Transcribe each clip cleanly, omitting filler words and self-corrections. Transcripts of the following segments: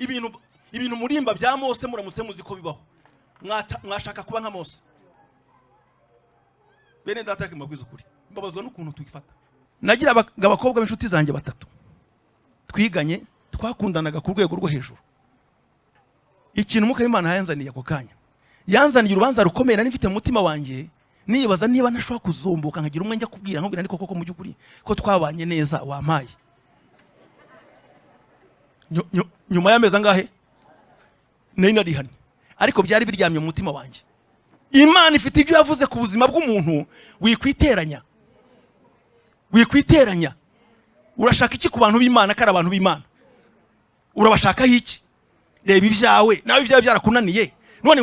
ibintu murimba bya Mose muramutse muzi ko bibaho mwashaka kuba nka Mose. Bene data reka mbabwize ukuri, mbabazwa n'ukuntu twifata. Nagira abakobwa b'inshuti zanjye batatu twiganye, twakundanaga ku rwego rwo hejuru. Ikintu muka Imana yanzaniye ako kanya, yanzaniye urubanza rukomera n'ifite mu mutima wanjye, nibaza niba ntashobora kuzumbuka nkagira umwe njya kubwira nkubwira ndiko koko mu by'ukuri ko twabanye neza wampaye. Nyuma y'amezi angahe nari narihannye, ariko byari biryamye mu mutima wanjye. Imana ifite ibyo yavuze ku buzima bw'umuntu. Wikwiteranya, wikwiteranya. Urashaka iki ku bantu b'Imana? Kari abantu b'Imana urabashakaho iki? Reba ibyawe, nawe ibyawe byarakunaniye, none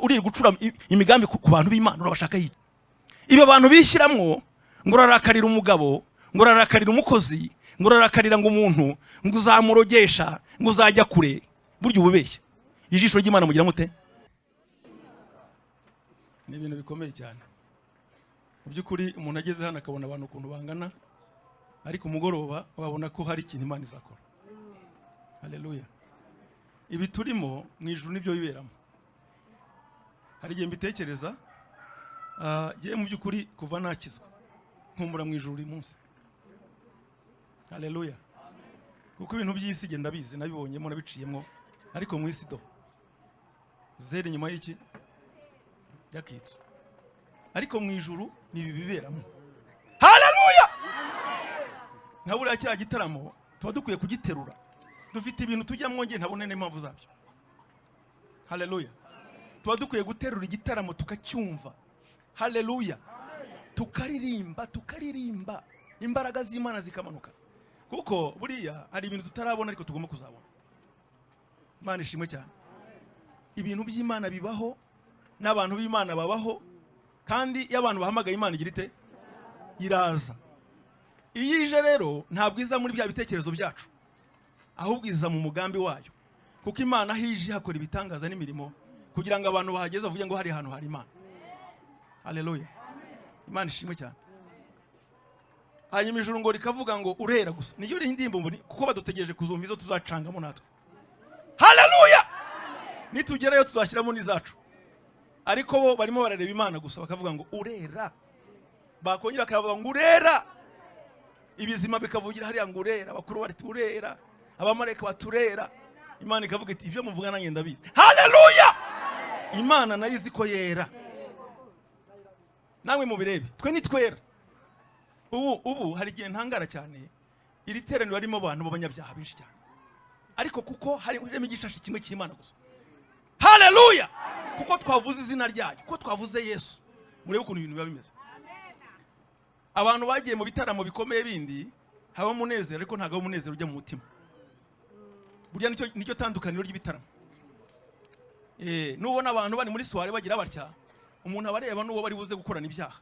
uri gucura imigambi ku bantu b'Imana, urabashakaho iki? Ibi abantu bishiramwo ngo rarakarira umugabo, ngo rarakarira umukozi, ngo rarakarira ngo umuntu, ngo uzamurogesha, ngo uzajya kure. Buryo ububeshya. Ijisho ry'Imana mugira mute? Ni ibintu bikomeye cyane. Mu by'ukuri umuntu ageze hano akabona abantu ukuntu bangana, ariko umugoroba wabona ko hari ikintu Imana izakora. Haleluya. Ibi turimo mu ijuru nibyo biberamo. Hari igihe mbitekereza, giye mu by'ukuri kuva nakizwa nkumura mu ijuru uyu munsi. Haleluya. Kuko ibintu by'isi genda bizi, nabibonyemo nabiciyemo, ariko mu isi do zeri nyuma y'iki yakitse, ariko mu ijuru nibi biberamo. Haleluya. Ntabura cya gitaramo tuba dukwiye kugiterura, dufite ibintu tujyamwo nge ntabone n'impamvu zabyo. Haleluya. Tuba dukwiye guterura igitaramo tukacyumva. Haleluya. Tukaririmba imbaraga z'Imana zikamanuka, kuko buriya hari ibintu tutarabona ariko tugomba kuzabona. Imana ishimwe cyane. Ibintu by'Imana bibaho n'abantu b'Imana babaho, kandi y'abantu bahamagaye Imana igirite iraza. Iyije rero ntabwo iza muri bya bitekerezo byacu, ahubwo iza mu mugambi wayo, kuko Imana hije hakora ibitangaza n'imirimo kugira ngo abantu bahageze bavuge ngo hari ahantu hari Imana. Haleluya. Imana ishimwe cyane. Hanyuma ijuru ngo rikavuga ngo urera gusa. Niyo rindimbo kuko badutegereje kuzumva izo tuzacangamo natwe. Haleluya. Nitugerayo tuzashyiramo n'izacu. Ariko bo barimo barareba Imana gusa bakavuga ngo urera. Bakongera bakavuga ngo urera. Ibizima bikavugira hariya ngo urera, bakuru bari urera, abamareka baturera. Imana ikavuga iti ibyo muvuga nanjye ndabizi. Haleluya. Imana nayo izi ko yera. Namwe mubirebe, twe nitwera. Ubu hari igihe ntangara cyane, iri teraniro barimo abantu b'abanyabyaha benshi cyane, ariko kuko harimo igishashi kimwe cy'Imana gusa. Haleluya. Kuko twavuze izina ryayo, kuko twavuze Yesu. Murebe ukuntu ibintu biba bimeze. Abantu bagiye mu bitaramo bikomeye bindi haba umunezero, ariko ntago umunezero ujya mu mutima. Burya nicyo tandukaniro ry'ibitaramo. Nubona abantu bari muri soirée bagira batya, umuntu abareba n'uwo bari buze gukorana ibyaha,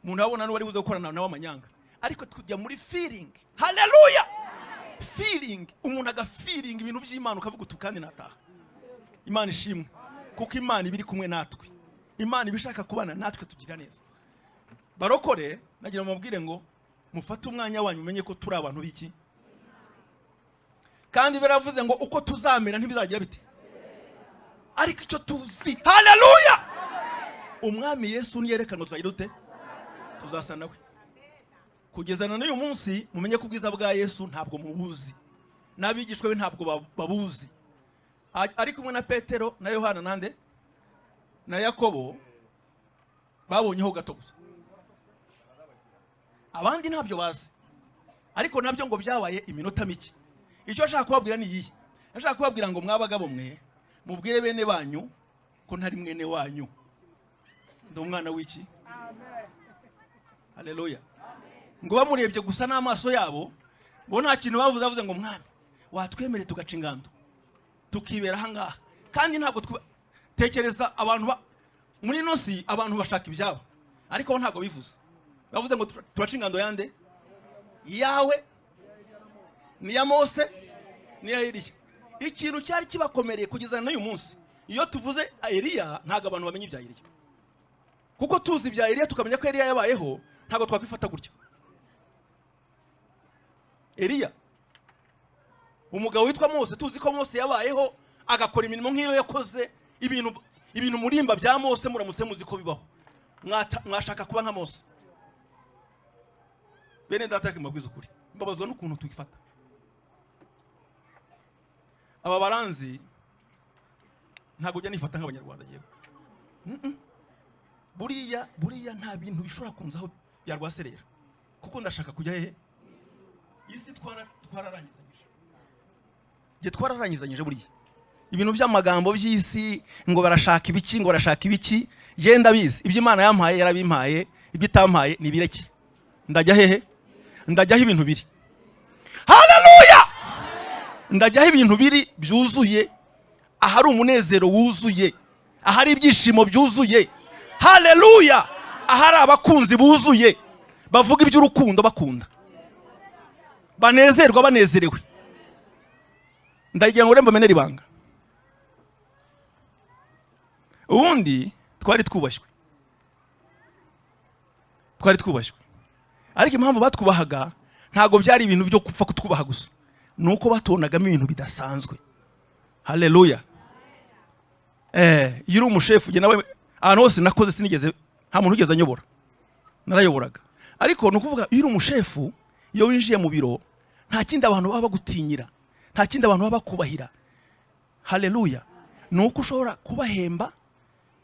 umuntu abona n'uwo bari buze gukorana nawe amanyanga, ariko tujya muri feeling. Haleluya. Feeling, umuntu agafeeling ibintu by'Imana ukavuga utukandi nataha. Imana ishimwe, kuko Imana ibiri kumwe natwe. Imana ibishaka kubana natwe tugira neza. Barokore nagira mubwire ngo mufate umwanya wanyu umenye ko turi abantu biki, kandi baravuze ngo uko tuzamera ntibizagira biti, ariko icyo tuzi. Haleluya. Umwami Yesu niyerekana tuzagira dute, tuzasa nawe. Kugezana n'uyu munsi mumenye ko ubwiza bwa Yesu ntabwo mubuzi, n'abigishwa be ntabwo babuzi. Ari kumwe na Petero na Yohana nande na Yakobo babonyeho gato gusa, abandi ntabyo bazi, ariko nabyo ngo byabaye iminota mike. Icyo ashaka kubabwira ni iyi, ashaka kubabwira ngo mwabagabo mwe mubwire bene banyu ko ntari mwene wanyu, ndi umwana w'iki. Haleluya. Ngo bamurebye gusa n'amaso yabo, bo nta kintu bavuze ngo mwami watwemere tugaca ingando tukibera hangaha. Kandi ntabwo tekereza abantu muri nosi, abantu bashaka ibyabo, ariko ntabwo bivuze. Bavuze ngo turaca ingando yande, yawe ni ya Mose ni ya Eliya. Ikintu cyari kibakomereye kugeza n'uyu munsi, iyo tuvuze Eliya ntabwo abantu bamenye ibya Eliya, kuko tuzi ibya Eliya tukamenya ko Eliya yabayeho, ntabwo twakwifata gutya. Eliya umugabo witwa Mose, tuzi ko Mose yabayeho agakora imirimo nk'iyo yakoze, ibintu murimba bya Mose muramutse muzi ko bibaho, mwashaka kuba nka Mose. Bene data reka mbabwize ukuri, mbabazwa n'ukuntu twifata. Aba baranzi ntago ujya nifata nk'abanyarwanda yewe. Buriya nta bintu bishobora kunzaho byarwaserera, kuko ndashaka kujya hehe. Isi twararangizanyije. Je twararangizanyije buriya. Ibintu by'amagambo by'isi ngo barashaka ibiki, ngo barashaka ibiki, yenda bizi. Ibyo Imana yampaye yarabimpaye, ibyo itampaye ni bireke. Ndajya hehe? Ndajyaho ibintu biri. Haleluya! Ndajyaho ibintu biri byuzuye, ahari umunezero wuzuye, ahari ibyishimo byuzuye. Haleluya! Ahari abakunzi buzuye, bavuga iby'urukundo bakunda, banezerwa banezerewe. Ndagira ngo remba menera ibanga. Ubundi twari twubashywe, ariko impamvu batwubahaga ntago byari ibintu byo kupfa kutwubaha gusa, nuko batonagamo ibintu bidasanzwe. Haleluya! Yiri umushefu, je nawe ahantu hose nakoze sinigeze nta muntu ugeze anyobora, narayoboraga. Ariko nukuvuga yiri umushefu, iyo winjiye mu biro nta kindi abantu baba bagutinyira, nta kindi abantu baba bakubahira. Haleluya! Nuko ushobora kubahemba,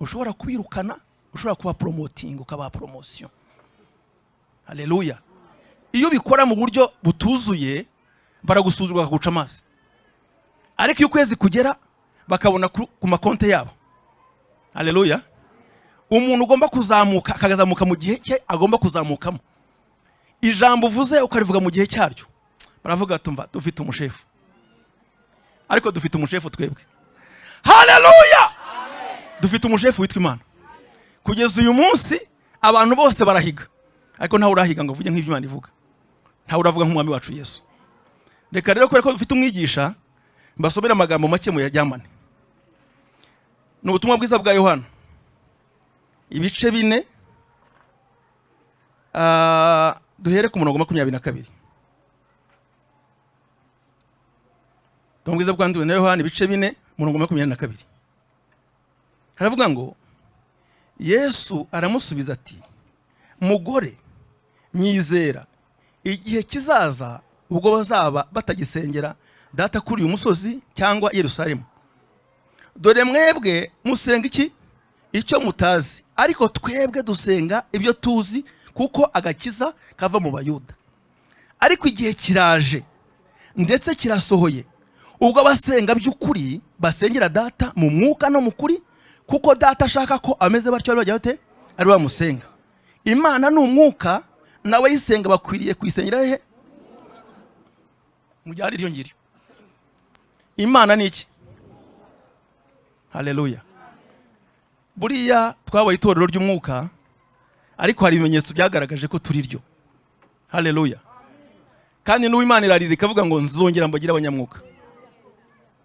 ushobora kubirukana, ushobora kuba promoting, ukaba promotion. Haleluya! Iyo bikora mu buryo butuzuye baragusuzugura bakaguca amazi, ariko iyo kwezi kugera bakabona ku makonte yabo. Haleluya! Umuntu ugomba kuzamuka akazamuka mu gihe cye agomba kuzamukamo. Ijambo uvuze ukarivuga mu gihe cyaryo, baravuga tumva dufite umushefu. Ariko dufite umushefu twebwe. Haleluya! Dufite umushefu witwa Imana. Kugeza uyu munsi abantu bose barahiga, ariko ntawe urahiga ngo uvuge nk'ibyo Imana ivuga, ntawe uravuga nk'umwami wacu Yesu. Reka rero ko dufite umwigisha, mbasomera amagambo make mu yajyamane. Ni ubutumwa bwiza bwa Yohana, ibice 4, duhere ku murongo 22. Ubutumwa bwiza bwandikiwe na Yohana, ibice 4, murongo 22. Haravuga ngo Yesu aramusubiza ati, mugore nyizera, igihe kizaza ubwo bazaba batagisengera data kuri uyu musozi cyangwa Yerusalemu. Dore mwebwe musenga iki? Icyo mutazi, ariko twebwe dusenga ibyo tuzi, kuko agakiza kava mu Bayuda. Ariko igihe kiraje ndetse kirasohoye, ubwo abasenga by'ukuri basengera data mu mwuka no mu kuri, kuko data ashaka ko ameze batyo bajya bate ari bamusenga. Imana ni umwuka, nawe yisenga bakwiriye kwisengera he? Mujyari ryo ngiri. Imana ni iki? Haleluya! Buriya twabaye itorero ry'umwuka, ariko hari ibimenyetso byagaragaje ko turi ryo. Haleluya! Kandi n'uwo Imana irarira ikavuga ngo nzongera mbagira abanyamwuka.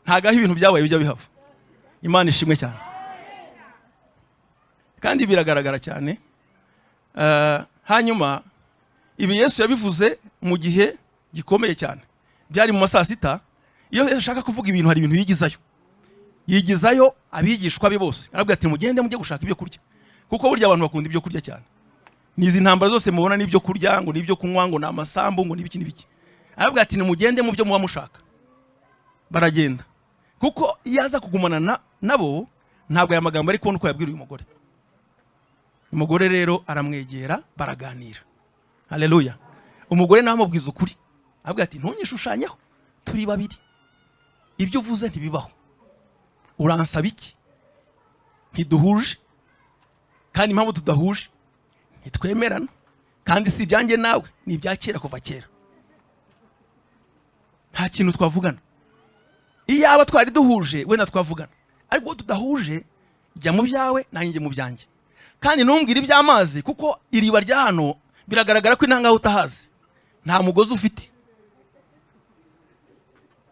Ntagaho ibintu byabaye bijya bihava. Imana ishimwe cyane. Kandi biragaragara cyane. Hanyuma ibi Yesu yabivuze mu gihe gikomeye cyane, byari mu masaa 6. Iyo yashaka kuvuga ibintu hari ibintu yigizayo abigishwa be bose. Arabwira ati mugende mujye gushaka ibyo kurya, kuko burya abantu bakunda ibyo kurya cyane. Nizi ntambara zose mubona n'ibyo kurya, ngo n'ibyo kunywa, ngo n'amasambu, ngo n'ibiki n'ibiki. Arabwira ati mugende mu byo muba mushaka. Baragenda, kuko yaza kugumana nabo ntabwo aya magambo ari kubona uko yabwira uyu mugore. Umugore rero aramwegera, baraganira. Haleluya! Umugore nawe amubwiza ukuri, abwira ati ntunyishushanyeho, turi babiri, ibyo uvuze ntibibaho. Uransaba iki? Ntiduhuje, kandi impamvu tudahuje ntitwemerana, kandi si ibyanjye nawe, ni ibya kera kuva kera. Nta kintu twavugana. Iyo aba twari duhuje wenda twavugana, ariko tudahuje, jya mu byawe nanjye mu byanjye. Kandi ntumbwire iby'amazi, kuko iriba rya hano biragaragara ko intangaho utahazi, nta mugozi ufite.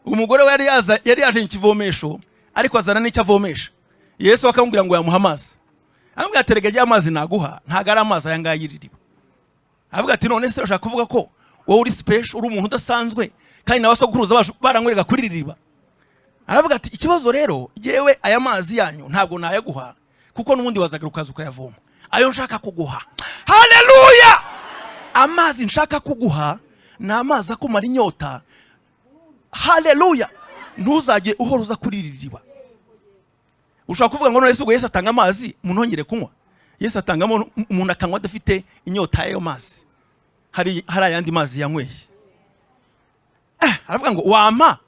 Umugore we yari yaje ikivomesho, ariko azana n'icyo avomesha. Yesu akamubwira ngo yamuha amazi. Amubwira ati rega rya amazi naguha ntago ari amazi aya ngaya y'iriba. Avuga ati none se urashaka kuvuga ko wowe uri special, uri umuntu udasanzwe, kandi n'abasokuruza baranywerega kuri riba. Aravuga ati ikibazo rero yewe aya mazi yanyu ntabwo nayaguha kuko n'ubundi wazagaruka ukayavoma. Ayo nshaka kuguha, haleluya, amazi nshaka kuguha ni amazi akumara inyota, haleluya. Ntuzajye uhora uza kuri riba. Ushaka kuvuga ngo none se ubwo Yesu atanga amazi munongere kunywa? Yesu atangamo umuntu akanywa adafite inyota y'ayo mazi. Hari ayandi mazi yanyweye. Aravuga ngo wampa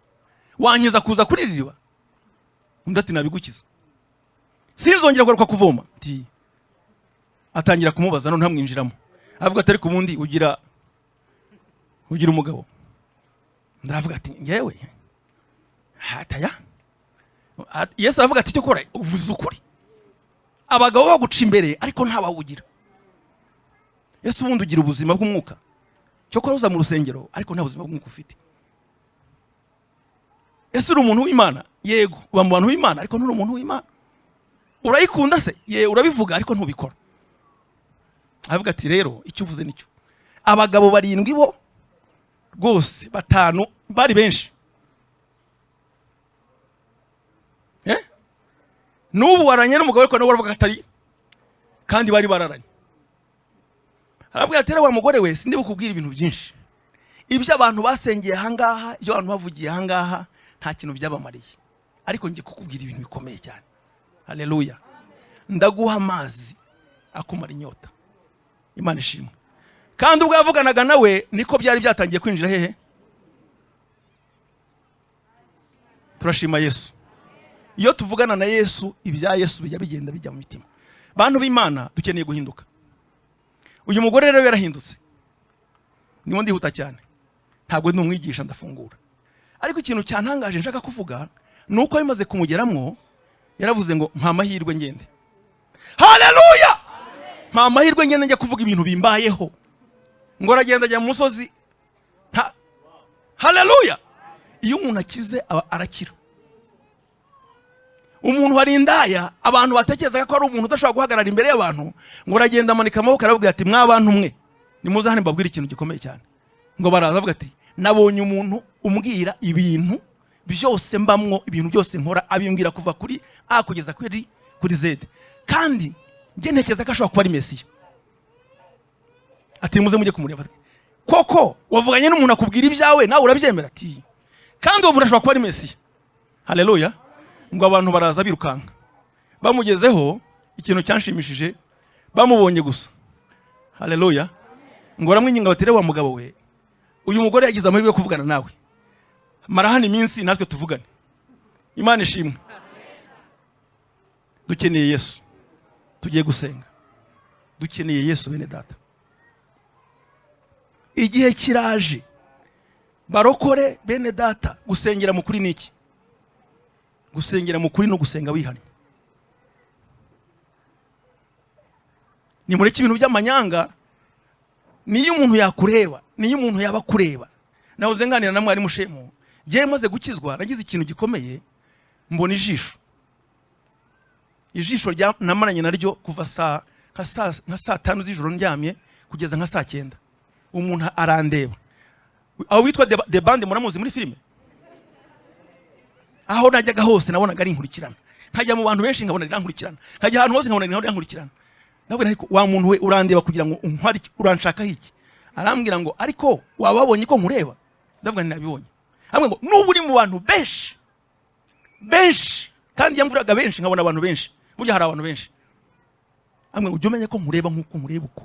wanyiza kuza kuri riba. Undi ati nabigukiza, sinzongera kugaruka kuvoma. Atangira kumubaza none ntamwinjiramo. Aravuga ati ariko ubundi ugira umugabo? Ndaravuga ati ngewe hataya. Yesu aravuga ati cyo kora uvuze ukuri, abagabo baguca imbere ariko ntabawugira. Yesu ubundi ugira ubuzima bw'umwuka, cyo kora uza mu rusengero ariko nta buzima bw'umwuka ufite. Yesu uri umuntu w'Imana, yego uba mu bantu w'Imana ariko nturi umuntu w'Imana. Urayikunda se? Ye urabivuga ariko ntubikora. Aravuga ati rero icyo uvuze nicyo. Abagabo 7 bo rwose 5 bari benshi. N'ubu waranye n'umugabo ariko nawe baravuga atari, kandi bari bararanye. Aravuga ati wa mugore we sindi bukubwira ibintu byinshi. Ibyo abantu basengeye ahangaha, ibyo abantu bavugiye ahangaha nta kintu byabamariye, ariko ngiye kukubwira ibintu bikomeye cyane. Haleluya. Ndaguha amazi akumara inyota. Imana ishimwe. Kandi ubwo yavuganaga nawe niko byari byatangiye kwinjira hehe? Turashima Yesu. Iyo tuvugana na Yesu, ibya Yesu bijya bigenda bijya mu mitima. Bantu b'Imana dukeneye guhinduka. Uyu mugore rero yarahindutse. Niwo ndihuta cyane. Ntabwo ndi umwigisha ndafungura. Ariko ikintu cyantangaje nshaka kuvuga nuko bimaze kumugeramwo yaravuze ngo mpa amahirwe ngende. Haleluya! Mpa amahirwe ngende njya kuvuga ibintu bimbayeho. Ngo aragenda ajya mu musozi. Haleluya! Iyo umuntu akize arakira. Umuntu hari indaya abantu batekereza ko ari umuntu udashobora guhagarara imbere y'abantu, ngo aragenda amanika amaboko aravuga ati mwabantu mwe nimuze hano mbabwira ikintu gikomeye cyane. Ngo baraza bavuga ati nabonye umuntu umbwira ibintu byose mbamwo, ibintu byose nkora abimbwira kuva kuri A kugeza kuri Z, kandi nge ntekereza ko ashobora kuba ari Mesiya. Ati muze mujye kumureba. Koko wavuganye n'umuntu akubwira ibyawe nawe urabyemera? Ati kandi uwo muntu ashobora kuba ari Mesiya. Haleluya. Ngo abantu baraza birukanka. Bamugezeho ikintu cyanshimishije, bamubonye gusa. Haleluya. Ngo baramwinginga bati wa mugabo we, uyu mugore yagize amahirwe yo kuvugana nawe, mara hano iminsi natwe tuvugane. Imana ishimwe. Dukeneye Yesu. Tugiye gusenga. Dukeneye Yesu bene data. Igihe kiraje barokore bene data, gusengera mu kuri niki? Gusengera mu kuri no gusenga wihanye. Ni mureke ibintu by'amanyanga. Niyo umuntu yakureba, niyo umuntu yaba kureba. Naho zenganira na mwari mushemo. Giye maze gukizwa nagize ikintu gikomeye, mbona ijisho. Ijisho rya namaranye naryo kuva saa 5 z'ijoro ndyamye kugeza nka saa 9. Umuntu arandeba. Aho witwa de bande muramuzi muri filime? Aho najyaga hose nabonaga ari inkurikirana. Nkajya mu bantu benshi nkabona irankurikirana. Nkajya ahantu hose nkabona irankurikirana. Nabwo ariko wa muntu we urandeba kugira ngo unkwari uranshaka iki? Arambwira ngo ariko wababonye ko nkureba? Ndavuga nabibonye. Hamwe ngo nubu uri mu bantu benshi kandi yamburaga benshi nkabona abantu benshi. Burya hari abantu benshi. Hamwe ngo umenye ko nkureba nkuko nkureba uko.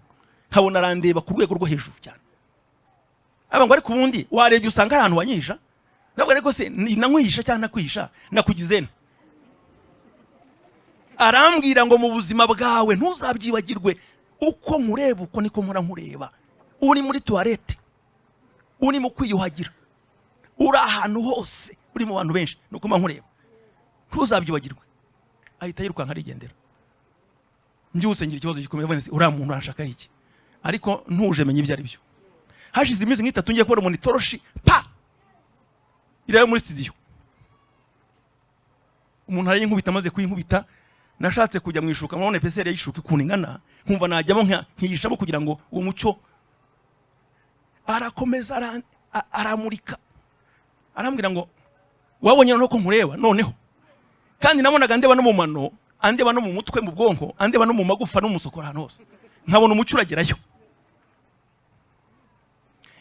Nkabona arandeba ku rwego rwo hejuru cyane. Ngo ariko ubundi warebye usanga ari ahantu wanyisha? Ndavuga ariko se nankwihisha cyangwa nakwihisha nakugizene? Arambwira ngo mu buzima bwawe ntuzabyibagirwe uko nkureba uko niko mpora nkureba. Uri muri toilette, uri mu kwiyuhagira, uri ahantu hose, uri mu bantu benshi nuko nkureba. Ntuzabyibagirwe. Ahita yirukanka arigendera. Mbyutse ngira ikibazo gikomeye, bane uri umuntu arashaka iki? Ariko ntuje menye ibyo ari byo. Hashize imizi nk'itatu ngiye kubona umuntu itoroshi pa irayo muri studio. Umuntu ari inkubita maze kuyinkubita, nashatse kujya mwishuka none PC yari yishuka ikuntu ingana, nkumva najyamo nkiyishamo kugira ngo uwo mucyo arakomeza aramurika. arambwira ngo wabonye no ko nkureba noneho, kandi nabonaga ndeba no mu mano, andeba no mu mutwe mu bwonko, andeba no mu magufa no mu musokora hano hose, nkabona umucyo uragerayo.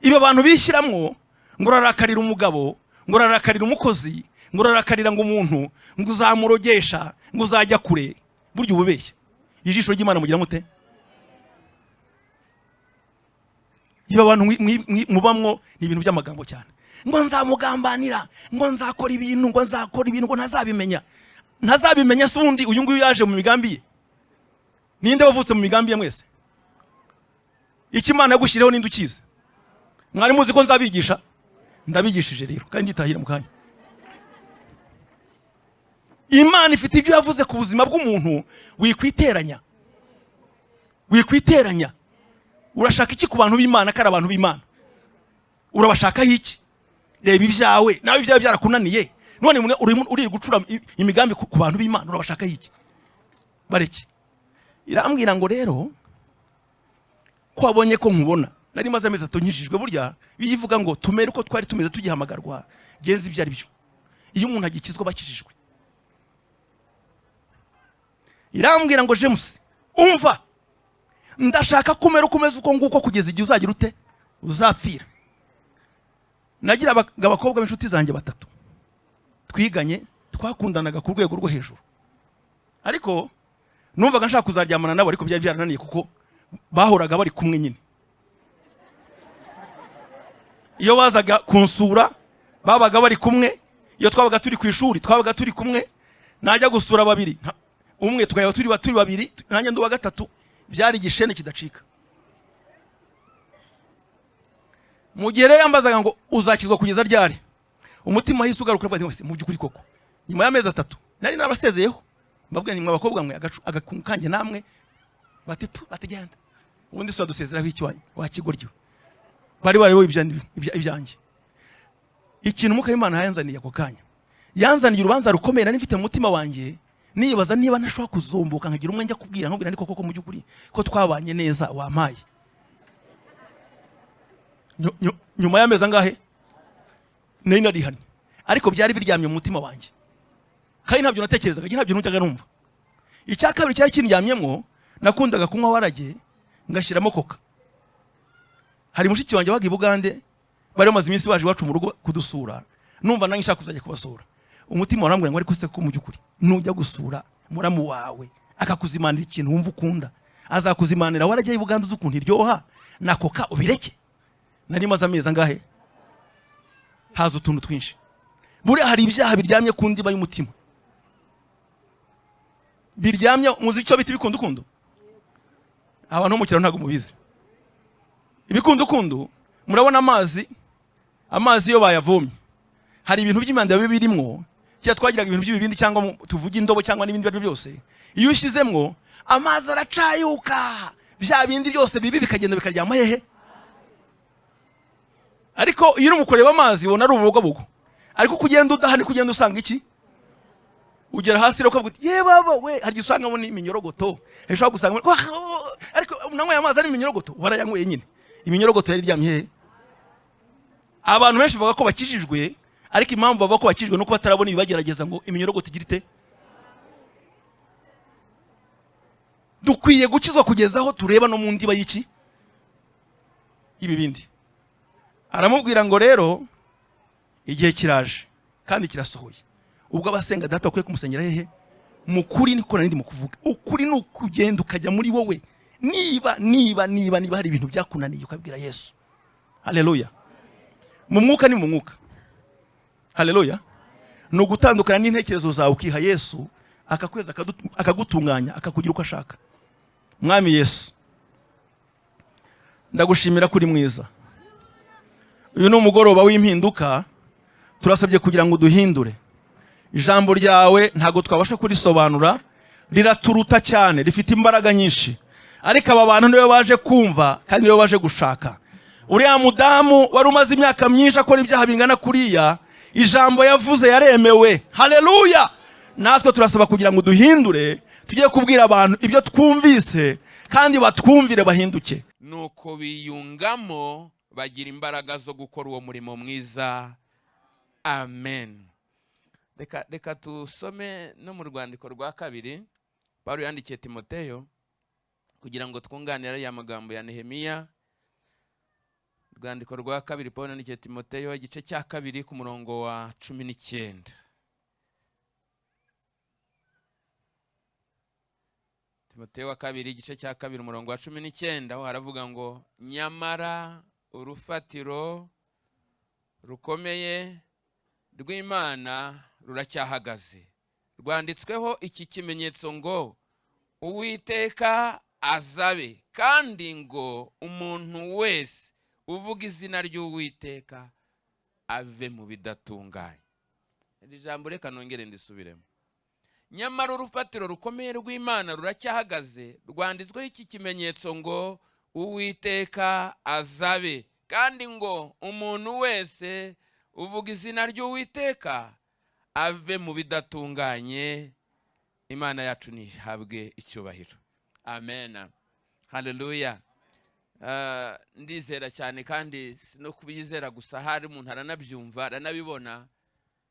Ibe abantu bishiramwo ngo rarakarira umugabo, ngo rarakarira umukozi, ngo rarakarira ngo umuntu, ngo uzamurogesha, ngo uzajya kure, buryo ububeshya. Ijisho ry'Imana mugira mute? Ibe abantu mubamwo ni ibintu by'amagambo cyane. Ngo nzamugambanira, ngo nzakora ibintu, ngo nzakora ibintu, ngo ntazabimenya sundi uyu nguyu yaje mu migambi ye. Ninde wavutse mu migambi ye mwese? Iki Imana yagushireho ninde ukize? Mwari muzi ko nzabigisha? Ndabigishije rero kandi itahira mu kanya. Imana ifite ibyo yavuze ku buzima bw'umuntu. Wikwiteranya, wikwiteranya. Urashaka iki ku bantu b'Imana? Kari abantu b'Imana urabashaka iki? Reba ibyawe, nawe ibyawe byarakunaniye, none uri gucura imigambi ku bantu b'Imana, urabashaka iki? Bareke. Irambwira ngo rero ko abonye ko nkubona, nari maze amezi atonyijijwe. Burya biyivuga ngo tumere uko twari tumeze tugihamagarwa, genza ibyo ari byo. Iyo umuntu agikizwa bakijijwe. Irambwira ngo James, umva, ndashaka kumera ukomeza uko nguko kugeza igihe uzagira ute? Uzapfira. Nagira abakobwa b'inshuti zanjye batatu, twiganye, twakundanaga ku rwego rwo hejuru, ariko numvaga nshaka kuzaryamana nabo, ariko byari byarananiye kuko bahoraga bari kumwe nyine. Iyo bazaga kunsura babaga bari kumwe, iyo twabaga turi ku ishuri twabaga turi kumwe, najya gusura babiri, umwe tukaba turi babiri, nanjye nduwa gatatu, byari igishene kidacika. Mu gihe rero yambazaga ngo uzakizwa kugeza ryari, umutima hise ugaruka mu by'ukuri koko. Nyuma y'amezi 3 nari nabasezeyeho, mbabwira ni mwe abakobwa mwe agakunkange namwe batitu bategenda, ubundi so dusezeraho ikiwanyu wakigoryo. Bari ibyanjye. Ikintu muka Imana yanzaniye ako kanya, yanzaniye urubanza rukomeye nari mfite mu mutima wanjye, nibaza niba ntashobora kuzomboka nkagira umwe njya kubwira nkubwira ndiko koko mu by'ukuri ko twabanye neza wampaye. Nyuma y'amezi angahe nari narihanye, ariko byari biryamye mu mutima wanjye, kandi ntabyo natekerezaga, ntabyo nujyaga numva. Icya kabiri cyari kindyamyemo, nakundaga kunywa warage ngashyiramo koka. Hari mushiki wanjye wagiye Bugande, bari bamaze iminsi baje iwacu mu rugo kudusura, numva nanjye nshaka kuzajya kubasura. Umutima warambwira ngo ariko se ko mu by'ukuri nujya gusura muramu wawe akakuzimanira ikintu wumva ukunda, azakuzimanira warage i Bugande uzukuntu iryoha na koka ubireke. Nari maze amezi angahe haza utuntu twinshi. Buri hari ibyaha biryamye ku ndiba y'umutima, biryamye. Muzi icyo biti bikundukundu? Abantu bo mu kiraro ntago mubizi. Ibikundukundu murabona amazi yo bayavomye, hari ibintu by'imyanda bibirimwo. Cya twagiraga ibintu by'ibibindi cyangwa tuvuge indobo cyangwa n'ibindi byo byose, iyo ushizemwo amazi aracayuka, bya bindi byose bibi bikagenda bikaryama hehe. Ariko iyo umukoreba amazi ubona ari ubugobogo, ariko kugenda udahani kugenda usanga iki, ugera hasi rero ukavuga ye baba we, hari usanga mo n'iminyorogoto, heshobora gusanga ariko nanyweye amazi ari iminyorogoto, warayanyweye nyine iminyorogoto yari ryamye hehe. Abantu benshi bavuga ko bakijijwe, ariko impamvu bavuga ko bakijijwe nuko batarabona ibibagerageza ngo iminyorogoto igirite. Dukwiye gukizwa kugeza aho tureba no mu ndiba y'iki ibibindi. Aramubwira ngo rero igihe kiraje kandi kirasohoye, ubwo abasenga data bakwiye kumusengera hehe mu kuri. Niko nandi mu kuvuga ukuri ni ukugenda ukajya muri wowe, niba hari ibintu byakunaniye ukabwira Yesu. Haleluya. Mu mwuka ni mu mwuka. Haleluya. No gutandukana n'intekerezo zawe ukiha Yesu, akakweza akagutunganya, akakugira uko ashaka. Mwami Yesu, ndagushimira kuri mwiza. Uyu ni umugoroba w'impinduka, turasabye kugira ngo duhindure. Ijambo ryawe ntago twabasha kurisobanura, riraturuta cyane, rifite imbaraga nyinshi, ariko aba bantu nibo baje kumva kandi nibo baje gushaka. Uriya mudamu wari umaze imyaka myinshi akora ibyaha bingana kuriya, ijambo yavuze yaremewe. Haleluya. Natwe turasaba kugira ngo duhindure, tugiye kubwira abantu ibyo twumvise kandi batwumvire bahinduke. Nuko biyungamo bagira imbaraga zo gukora uwo murimo mwiza. amen. Reka tusome no mu rwandiko rwa kabiri Pawulo yandikiye Timoteyo kugira ngo twunganire ya magambo ya Nehemiya. Rwandiko rwa kabiri Pawulo yandikiye Timoteyo igice cya kabiri ku murongo wa 19. Timoteyo wa kabiri igice cya kabiri umurongo wa 19 aho haravuga ngo nyamara urufatiro rukomeye rw'Imana ruracyahagaze, rwanditsweho iki kimenyetso ngo Uwiteka azabe, kandi ngo umuntu wese uvuga izina ry'Uwiteka ave mu bidatunganye. Iri jambo reka nongere ndisubiremo. Nyamara urufatiro rukomeye rw'Imana ruracyahagaze, rwanditsweho iki kimenyetso ngo Uwiteka azabe, kandi ngo umuntu wese uvuga izina ry'Uwiteka ave mu bidatunganye. Imana yacu nihabwe icyubahiro. Amen. Haleluya. Ndizera cyane kandi no kubizera gusa, hari umuntu aranabyumva aranabibona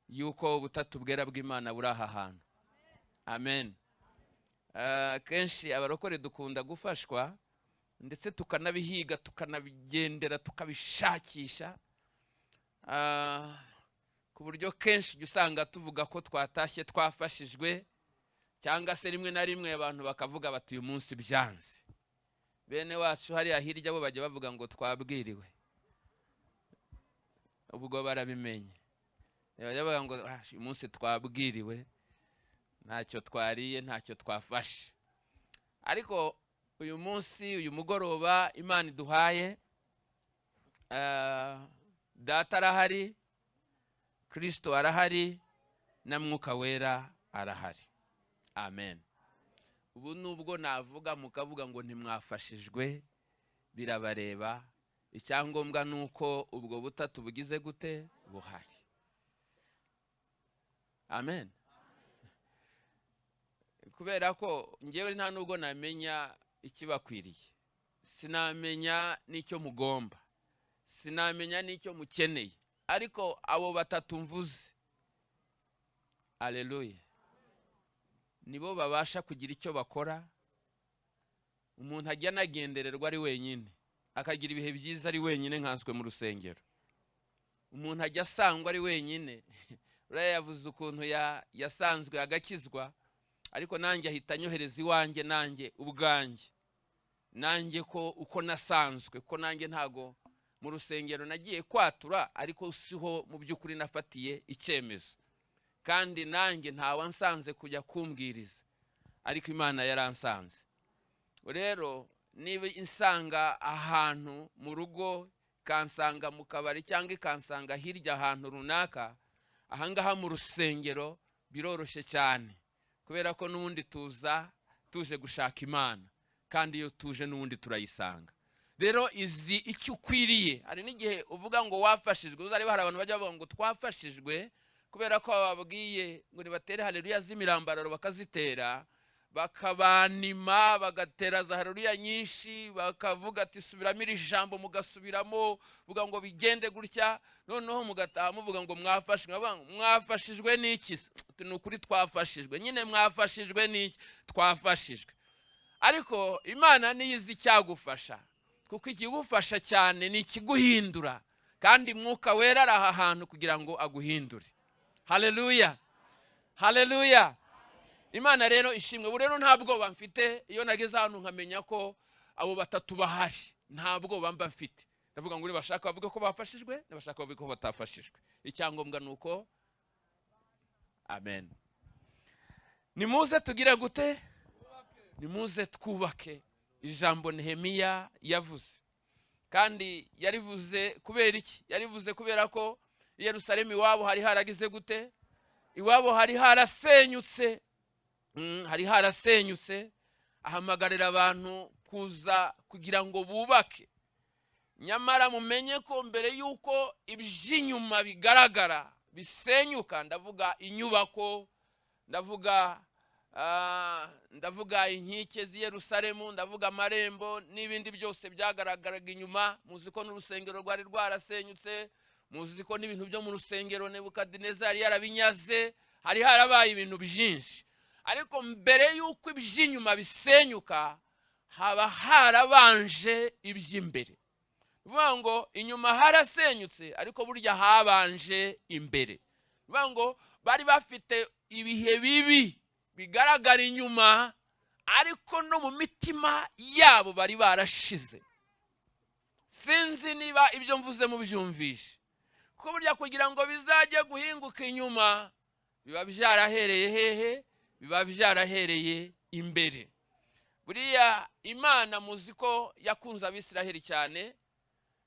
yuko ubutatu bwera bw'Imana buri aha hantu. Amen. Kenshi abarokore dukunda gufashwa ndetse tukanabihiga, tukanabigendera, tukabishakisha, ku buryo kenshi usanga tuvuga ko twatashye twafashijwe, cyangwa se rimwe na rimwe abantu bakavuga bati uyu munsi byanze. Bene wacu hariya hirya bo bajya bavuga ngo twabwiriwe, ubwo barabimenye. Bavuga ngo uyu munsi twabwiriwe, ntacyo twariye, ntacyo twafashe. Ariko uyu munsi, uyu mugoroba Imana iduhaye, Data arahari, Kristo arahari, na Mwuka Wera arahari. Amen. Ubu nubwo navuga mukavuga ngo ntimwafashijwe, birabareba. Icyangombwa nuko ubwo butatu bugize gute buhari. Amen. Kubera ko ngewe nta nubwo namenya ikibakwiriye, sinamenya n'icyo mugomba, sinamenya n'icyo mukeneye, ariko abo batatu mvuze, haleluya, nibo babasha kugira icyo bakora. Umuntu ajya nagendererwa ari wenyine, akagira ibihe byiza ari wenyine nkanswe mu rusengero. Umuntu ajya asangwa ari wenyine. Uriya yavuze ukuntu yasanzwe agakizwa, ariko nanjye ahita nyohereza iwanjye nanjye ubwanjye, nanjye ko uko nasanzwe, ko nanjye ntago mu rusengero nagiye kwatura, ariko siho mu by'ukuri nafatiye icyemezo. Kandi nanjye ntawe nsanze kujya kumbwiriza, ariko Imana yaransanze. Rero niba insanga ahantu mu rugo, kansanga mu kabari, cyangwa ikansanga hirya ahantu runaka, ahangaha mu rusengero biroroshye cyane, kubera ko n'ubundi tuje gushaka Imana, kandi iyo tuje n'ubundi turayisanga. Rero izi icyo ukwiriye. Hari n'igihe uvuga ngo wafashijwe, uzareba hari abantu bajya bavuga ngo twafashijwe, kubera ko bababwiye ngo nibatere haleluya z'imirambararo bakazitera, bakabanima bagatera za haleluya nyinshi, bakavuga ati subiramo iri jambo, mugasubiramo vuga ngo bigende gutya, noneho mugataha muvuga ngo mwafashijwe. Mwafashijwe n'iki? Ni ukuri twafashijwe. Nyine mwafashijwe n'iki? Twafashijwe. Ariko Imana niyo izi icyagufasha, kuko ikigufasha cyane ni ikiguhindura, kandi Mwuka Wera ari aha hantu kugira ngo aguhindure. Haleluya, haleluya. Imana rero ishimwe. Ubu rero nta bwoba mfite iyo nageze ahantu nkamenya ko abo batatu bahari, nta bwoba mba mfite. Ndavuga ngo bashaka bavuga ko bafashijwe, n'abashaka bavuga ko batafashijwe. Icyangombwa nuko, amen, nimuze tugire gute? Nimuze twubake ijambo Nehemiya yavuze. Kandi yarivuze kubera iki? Yarivuze kubera ko Yerusalemu iwabo hari haragize gute? Iwabo hari harasenyutse. Hari harasenyutse. Ahamagarira abantu kuza kugira ngo bubake. Nyamara mumenye ko mbere yuko iby'inyuma bigaragara bisenyuka, ndavuga inyubako, ndavuga inkike z'i Yerusalemu, ndavuga amarembo n'ibindi byose byagaragaraga inyuma. Muzi ko n'urusengero rwari rwarasenyutse, muzi ko n'ibintu byo mu rusengero Nebukadineza yari yarabinyaze, hari harabaye ibintu byinshi. Ariko mbere y'uko iby'inyuma bisenyuka haba harabanje iby'imbere. Bivuga ngo inyuma harasenyutse ariko burya habanje imbere. Bivuga ngo bari bafite ibihe bibi bigaragara inyuma, ariko no mu mitima yabo bari barashize. Sinzi niba ibyo mvuze mu byumvishe, ko burya kugira ngo bizajye guhinguka inyuma biba byarahereye hehe? Biba byarahereye imbere. Buriya Imana muzi ko yakunze Abisiraheli cyane,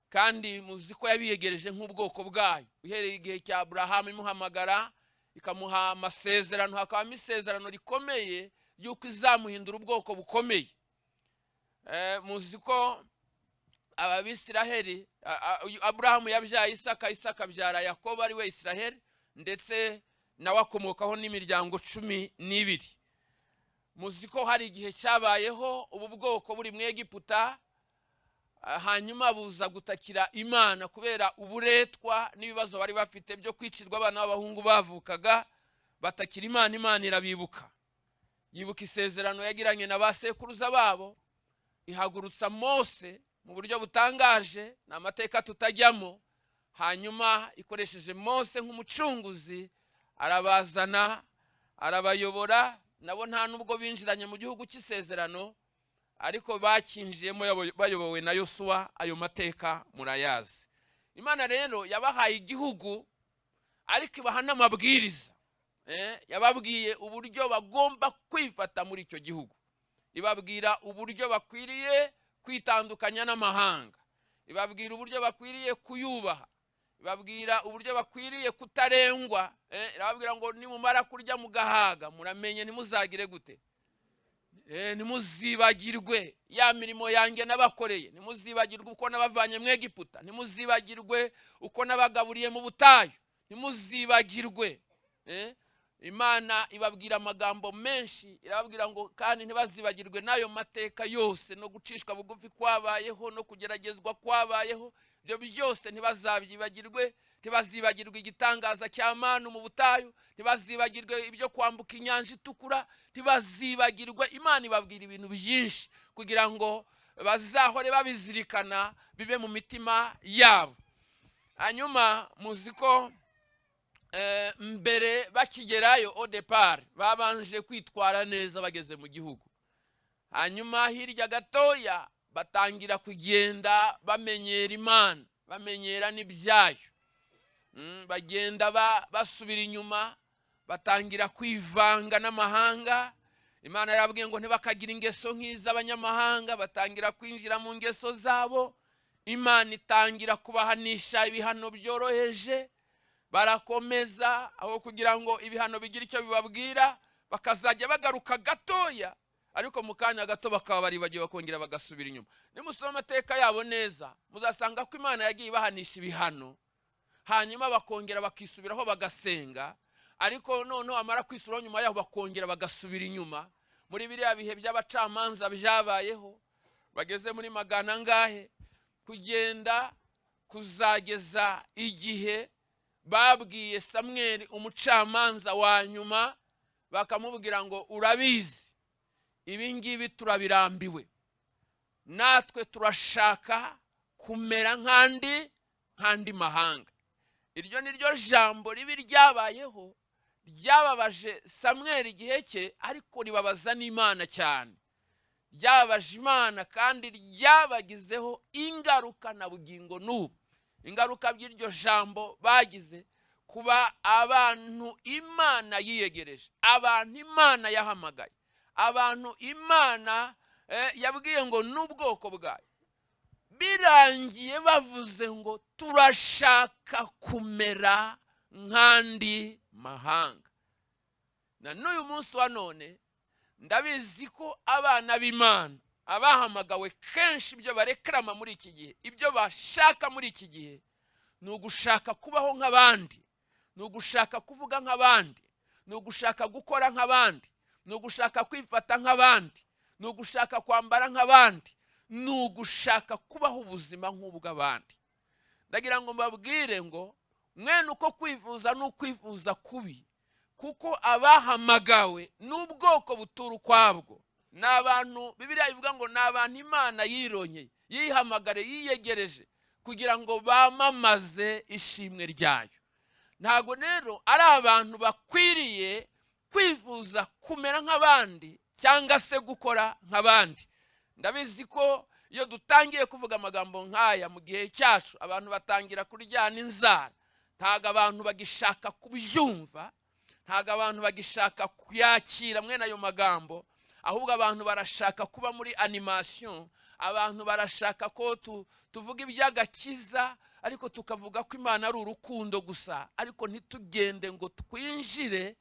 kandi muzi ko yabiyegereje nk'ubwoko bwayo. Uhereye igihe cya Abrahamu imuhamagara ikamuha amasezerano, hakaba isezerano rikomeye yuko izamuhindura ubwoko bukomeye. Muzi ko Abisiraheli, Abrahamu yabyaye Isaka, Isaka abyara Yakobo ari we Isiraheli, ndetse nawe akomokaho n'imiryango 12. Muzi ko hari igihe cyabayeho ubu bwoko buri mu Egiputa, hanyuma buza gutakira Imana kubera uburetwa n'ibibazo bari bafite byo kwicirwa abana b'abahungu bavukaga. Batakira Imana, Imana irabibuka, yibuka isezerano yagiranye na basekuruza babo, ihagurutsa Mose mu buryo butangaje, n'amateka tutajyamo. Hanyuma ikoresheje Mose nk'umucunguzi, arabazana, arabayobora. Nabo nta nubwo binjiranye mu gihugu cy'isezerano, ariko bakinjiyemo bayobowe na Yosuwa. Ayo mateka murayazi. Imana rero yabahaye igihugu, ariko ibaha n'amabwiriza. Yababwiye uburyo bagomba kwifata muri icyo gihugu. Ibabwira uburyo bakwiriye kwitandukanya n'amahanga. Ibabwira uburyo bakwiriye kuyubaha. Ibabwira uburyo bakwiriye kutarengwa. Irababwira ngo nimumara kurya mugahaga muramenye ntimuzagire gute? Nimuzibagirwe ya mirimo yanjye nabakoreye, nimuzibagirwe uko nabavanye mu Egiputa, nimuzibagirwe uko nabagaburiye mu butayu, nimuzibagirwe. Imana ibabwira amagambo menshi, irababwira ngo kandi ntibazibagirwe n'ayo mateka yose, no gucishwa bugufi kwabayeho, no kugeragezwa kwabayeho. Ibyo byose ntibazabyibagirwe. Ntibazibagirwe igitangaza cya Mana mu butayu, ntibazibagirwe ibyo kwambuka inyanja itukura, ntibazibagirwe. Imana ibabwira ibintu byinshi kugira ngo bazahore babizirikana, bibe mu mitima yabo. Hanyuma muzi ko mbere bakigerayo ADEPR babanje kwitwara neza bageze mu gihugu. Hanyuma hirya gatoya batangira kugenda bamenyera Imana, bamenyera n'ibyayo. Bagenda basubira inyuma, batangira kwivanga n'amahanga. Imana yarabwiye ngo ntibakagira ingeso nk'iz'abanyamahanga, batangira kwinjira mu ngeso zabo. Imana itangira kubahanisha ibihano byoroheje. Barakomeza aho kugira ngo ibihano bigire icyo bibabwira, bakazajya bagaruka gatoya, ariko mu kanya gato bakaba baribagiwe bakongera bagasubira inyuma. Nimusoma amateka yabo neza muzasanga ko Imana yagiye ibahanisha ibihano, hanyuma bakongera bakisubiraho bagasenga, ariko noneho amara kwisubiraho nyuma yaho bakongera bagasubira inyuma. Muri biriya bihe by'abacamanza byabayeho, bageze muri magana ngahe, kugenda kuzageza igihe babwiye Samweli umucamanza wa nyuma, bakamubwira ngo urabizi ibi ngibi turabirambiwe, natwe turashaka kumera nk'andi mahanga. Iryo ni ryo jambo ribi ryabayeho, ryababaje Samweli igihe cye, ariko ribabaza n'Imana cyane. Ryababaje Imana kandi ryabagizeho ingaruka na bugingo n'ubu. Ingaruka by'iryo jambo bagize kuba abantu Imana yiyegereje, abantu Imana yahamagaye, abantu Imana yabwiye ngo n'ubwoko bwayo, birangiye bavuze ngo turashaka kumera nk'andi mahanga. Na n'uyu munsi wa none ndabizi ko abana b'Imana abahamagawe kenshi ibyo barekrama muri iki gihe, ibyo bashaka muri iki gihe, ni ugushaka kubaho nk'abandi, ni ugushaka kuvuga nk'abandi, ni ugushaka gukora nk'abandi, ni ugushaka kwifata nk'abandi, ni ugushaka kwambara nk'abandi, ni ugushaka kubaho ubuzima nk'ubw'abandi. ndagira ngo mbabwire ngo mwene uko kwifuza n'ukwifuza kubi, kuko abahamagawe n'ubwoko butura ukwabwo n'abantu. Bibiliya ivuga ngo n'abantu Imana yironyeye, yihamagare, yiyegereje kugira ngo bamamaze ishimwe ryayo. Ntago rero ari abantu bakwiriye kwifuza kumera nk'abandi cyangwa se gukora nk'abandi. Ndabizi ko iyo dutangiye kuvuga amagambo nk'aya mu gihe cyacu, abantu batangira kuryana inzara. Ntago abantu bagishaka kubyumva, ntago abantu bagishaka kuyakira mwene ayo magambo, ahubwo abantu barashaka kuba muri animation. Abantu barashaka ko tuvuga iby'agakiza, ariko tukavuga ko Imana ari urukundo gusa, ariko ntitugende ngo twinjire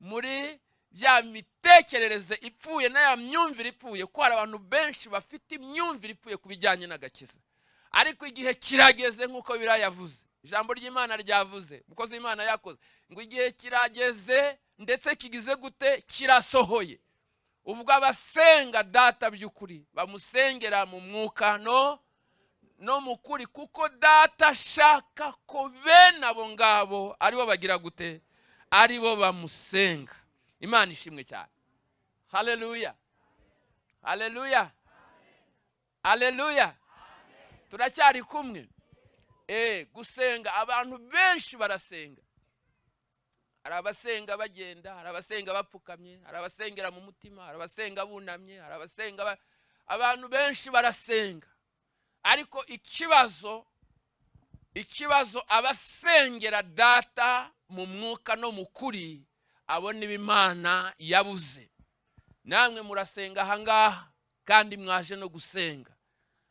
muri bya mitekerereze ipfuye n'aya myumvire ipfuye. Ko hari abantu benshi bafite imyumvire ipfuye ku bijyanye n'agakiza, ariko igihe kirageze nk'uko Bibiliya yavuze, ijambo ry'Imana ryavuze, umukozi w'Imana yakoze ngo igihe kirageze ndetse kigize gute, kirasohoye. Ubwo abasenga data by'ukuri bamusengera mu mwuka no mu kuri, kuko data ashaka ko bene abo ngabo aribo bagira gute, aribo bamusenga. Imana ishimwe cyane. Haleluya, haleluya, haleluya. Turacyari kumwe. Gusenga, abantu benshi barasenga. Hari abasenga bagenda, hari abasenga bapfukamye, hari abasengera mu mutima, hari abasenga bunamye, hari abasenga abantu benshi barasenga. Ariko ikibazo abasengera data mu mwuka no mu kuri, abo ni Imana yabuze. Namwe murasenga ahangaha kandi mwaje no gusenga,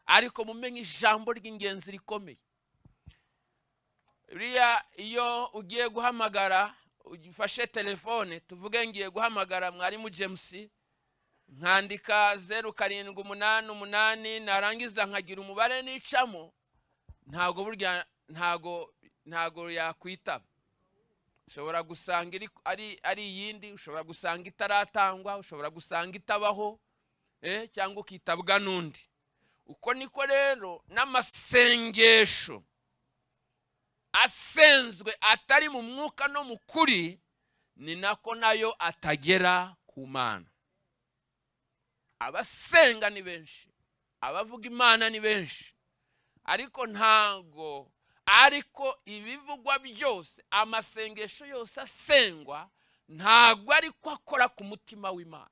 ariko mumenye ijambo ry'ingenzi rikomeye. Uriya iyo ugiye guhamagara, ufashe telefone, tuvuge ngiye guhamagara mwarimu James, nkandika 0788, narangiza nkagira umubare nicamo, ntago burya ntago yakwitaba. Ushobora gusanga ari yindi, ushobora gusanga itaratangwa, ushobora gusanga itabaho, cyangwa ukitabwa n'undi. Uko niko rero n'amasengesho asenzwe atari mu mwuka no mu kuri, ni nako nayo atagera ku Mana. Abasenga ni benshi, abavuga Imana ni benshi, ariko ibivugwa byose, amasengesho yose asengwa, ntago ariko akora ku mutima w'Imana.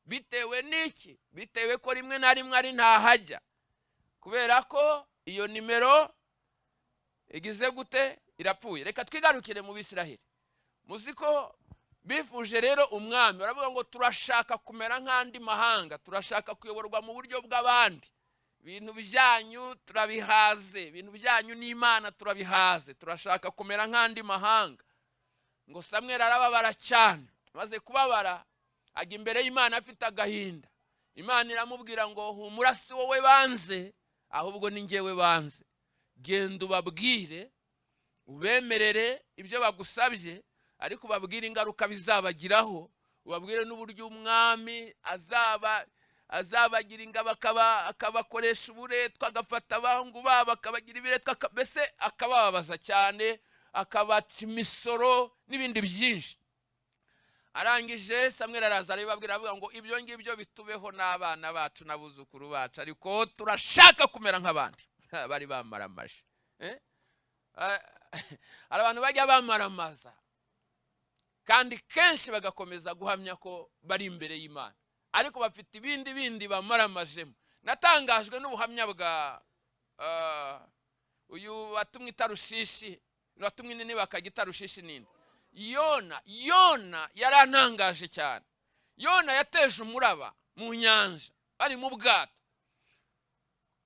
Bitewe n'iki? Bitewe ko rimwe na rimwe ari ntahajya, kubera ko iyo nimero igize gute, irapfuye. Reka twigarukire mu Bisiraheli. Muziko bifuje rero umwami, baravuga ngo turashaka kumera nk'andi mahanga, turashaka kuyoborwa mu buryo bw'abandi. Ibintu byanyu turabihaze, ibintu byanyu n'Imana turabihaze, turashaka kumera nk'andi mahanga. Ngo Samweli arababara cyane, maze kubabara ajya imbere y'Imana afite agahinda. Imana iramubwira ngo humura, si wowe banze, ahubwo ni njyewe banze. Genda ubabwire, ubemerere ibyo bagusabye, ariko ubabwire ingaruka bizabagiraho, ubabwire n'uburyo umwami azabagira ingabo, akabakoresha uburetwa, agafata abangu babo akabagira ibiretwa, mbese akabababaza cyane, akabaca imisoro n'ibindi byinshi. Arangije Samweli araza arababwira, avuga ngo ibyo ngibyo bitubeho n'abana bacu n'abuzukuru bacu, ariko turashaka kumera nk'abandi. Bari bamaramaje. Hari abantu bajya bamaramaza kandi kenshi bagakomeza guhamya ko bari imbere y'Imana, ariko bafite ibindi bamaramajemo. Natangajwe n'ubuhamya bwa uyu watumwe Tarushishi, watumwe nini bakagita Tarushishi nini, Yona yarantangaje cyane. Yona yateje umuraba mu nyanja, bari mu bwato,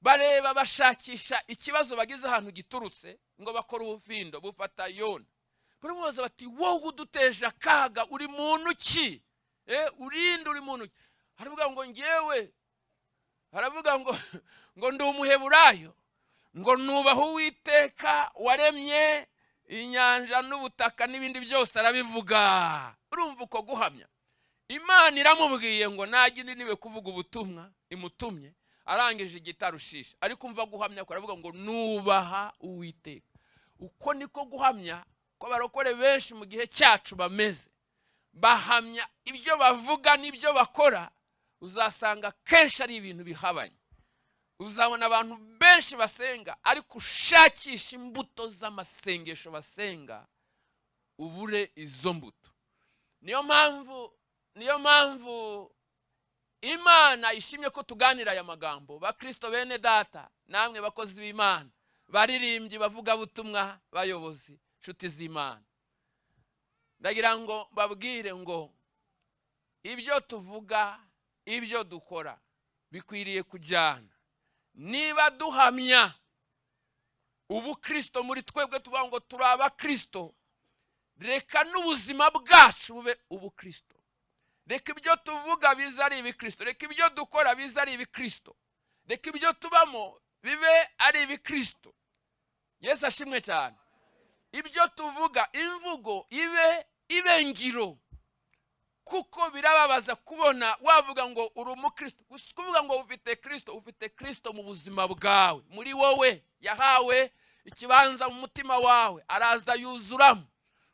bareba bashakisha ikibazo bagize ahantu giturutse, ngo bakora ubufindo bufata Yona. Baramubaza bati, wowe uduteje akaga, uri muntu ki? Urinde uri muntu ki? Haravuga ngo ngewe, haravuga ngo ndi umuheburayo, ngo nubaha Uwiteka waremye inyanja n'ubutaka n'ibindi byose arabivuga. Urumva uko guhamya. Imana iramubwiye ngo najye niwe kuvuga ubutumwa imutumye, arangije igitarushisha ariko umva guhamya ko aravuga ngo nubaha Uwiteka. Uko niko guhamya ko abarokore benshi mu gihe cyacu bameze. Bahamya ibyo bavuga n'ibyo bakora, uzasanga kenshi ari ibintu bihabanye. Uzabona abantu benshi basenga ariko ushakisha imbuto z'amasengesho basenga ubure izo mbuto. Niyo mpamvu Imana ishimye ko tuganira aya magambo. Bakristo bene data, namwe bakozi b'Imana, baririmbyi, bavuga butumwa, bayobozi, nshuti z'Imana, ndagira ngo babwire ngo ibyo tuvuga, ibyo dukora bikwiriye kujyana. Niba duhamya ubukristo muri twebwe, tuvuga ngo turi abakristo, reka n'ubuzima bwacu bube ubukristo. Reka ibyo tuvuga bize ari ibikristo, reka ibyo dukora bize ari ibikristo, reka ibyo tubamo bibe ari ibikristo. Yesu ashimwe cyane. Ibyo tuvuga, imvugo ibe ngiro, kuko birababaza kubona wavuga ngo uri umukristo, kuvuga ngo ufite Kristo mu buzima bwawe, muri wowe yahawe ikibanza mu mutima wawe, araza yuzuramo.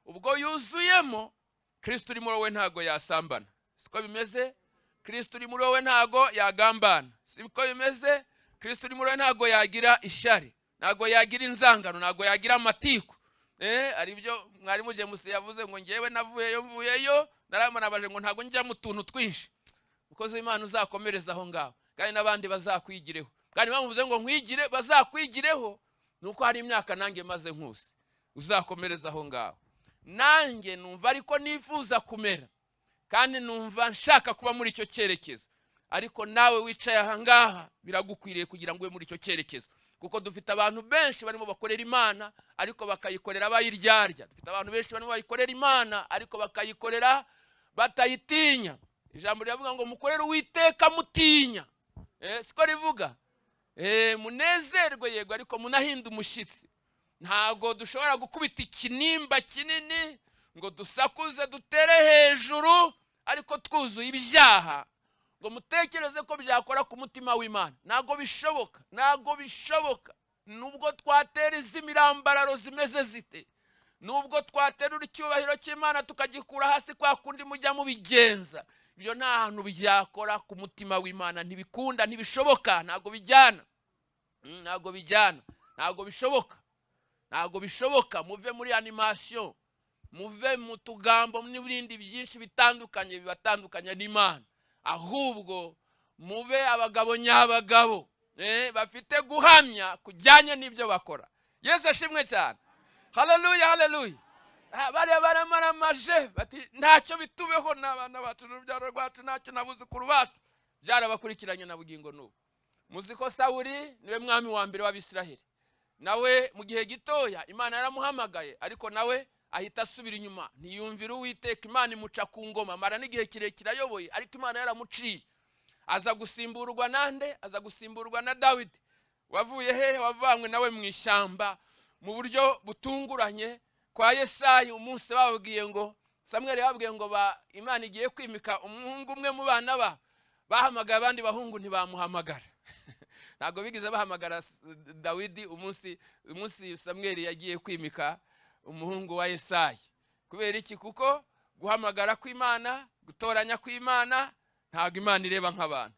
Ubwo yuzuyemo, Kristo uri muri wowe ntago yasambana. Siko bimeze? Kristo uri muri wowe ntago yagambana. Siko bimeze? Kristo uri muri wowe ntago yagira ishari, ntago yagira inzangano, ntago yagira amatiku. Ari byo mwarimu James yavuze ngo ngewe mvuyeyo naramanabaje ngo ntago njya mu tuntu twinshi. Ukoze Imana uzakomereza aho ngaho, kandi nabandi bazakwigireho. Kandi bamuvuze ngo nkwigire, bazakwigireho, nuko hari imyaka nange maze nkusi. Uzakomereza aho ngaho. Nange numva ariko nifuza kumera, kandi numva nshaka kuba muri icyo cyerekezo. Ariko nawe wicaye aha ngaha biragukwiriye kugira ngo ube muri icyo cyerekezo, kuko dufite abantu benshi barimo bakorera Imana ariko bakayikorera abayiryarya. Dufite abantu benshi barimo bayikorera Imana ariko bakayikorera batayitinya. Ijambo riravuga ngo mukorere Uwiteka mutinya. Siko rivuga? Munezerwe yego, ariko munahinda umushyitsi. Ntago dushobora gukubita ikinimba kinini ngo dusakuze dutere hejuru ariko twuzuye ibyaha ngo mutekereze ko byakora ku mutima w'Imana. Ntago bishoboka, ntago bishoboka. Nubwo twatera izimirambararo zimeze zite, nubwo twaterura icyubahiro cy'Imana tukagikura hasi kwa kundi mujya mubigenza, ibyo nta hantu byakora ku mutima w'Imana. Ntibikunda, ntibishoboka, ntago bijyana, ntago bijyana, ntago bishoboka, ntago bishoboka. Muve muri animation, muve mu tugambo n'ibindi byinshi bitandukanye bibatandukanya n'Imana, ahubwo mube abagabo nyabagabo bafite guhamya kujyanye n'ibyo bakora. Yesu ashimwe cyane. Haleluya, haleluya. Bari baramaramaje bati ntacyo bitubeho n'abana bacu n'urubyaro rwacu, ntacyo nabuzukuru bacu, byarabakurikiranye na bugingo n'ubu. Muzi ko Sawuli niwe mwami wa mbere w'Abisiraheli. Nawe mu gihe gitoya Imana yaramuhamagaye, ariko nawe ahita asubira inyuma, ntiyumvira Uwiteka. Imana imuca ku ngoma, mara n'igihe kirekire ayoboye, ariko Imana yaramuciye. Aza gusimburwa nande? Aza gusimburwa na Dawidi. Wavuye he? Wavanywe nawe mu ishyamba mu buryo butunguranye kwa Yesayi. Umunsi babwiye ngo, Samweli yabwiye ngo Imana igiye kwimika umuhungu umwe mu bana ba, bahamagaye abandi bahungu ntibamuhamagara. Ntago bigize bahamagara Dawidi umunsi Samweli yagiye kwimika umuhungu wa Yesayi. Kubera iki? Kuko guhamagara kw'Imana, gutoranya kw'Imana, ntago Imana ireba nk'abantu.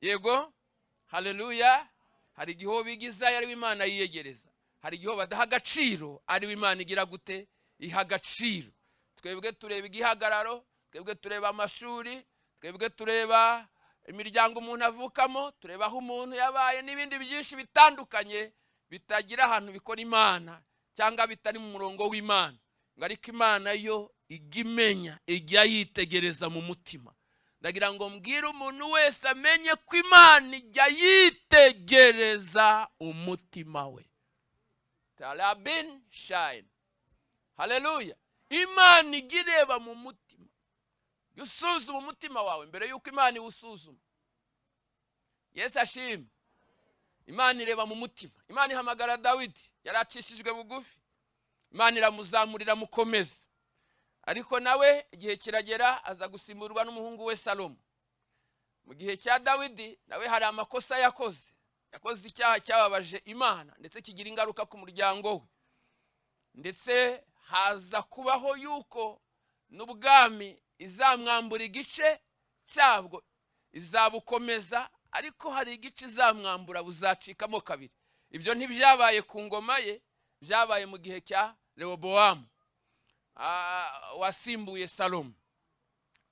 Yego, haleluya. Hari igihe bigiza ari Imana yiyegereza, hari igihe badaha agaciro ari Imana igira gute? Iha agaciro. Twebwe tureba igihagararo, twebwe tureba amashuri, twebwe tureba imiryango umuntu avukamo, tureba aho umuntu yabaye n'ibindi byinshi bitandukanye bitagira ahantu bikora Imana cyangwa bitari mu murongo w'Imana. Ariko Imana yo igimenya, ijya yitegereza mu mutima. Ndagira ngo mbwire umuntu wese amenye ko Imana ijya yitegereza umutima we. Talabin shine. Haleluya. Imana igireba mu mutima. Yusuzuma umutima wawe mbere yuko Imana iwusuzuma. Yesu ashimwe. Imana ireba mu mutima. Imana ihamagara Dawidi, yaracishijwe bugufi. Imana iramuzamurira mukomeza. Ariko nawe igihe kiragera aza gusimburwa n'umuhungu we Salomo. mu gihe cya Dawidi nawe hari amakosa yakoze icyaha cyababaje Imana ndetse kigira ingaruka ku muryango we, ndetse haza kubaho yuko n'ubwami izamwambura igice cyabwo izabukomeza, ariko hari igice izamwambura buzacikamo kabiri. Ibyo ntibyabaye ku ngoma ye, byabaye mu gihe cya Rehobowamu wasimbuye Salomo.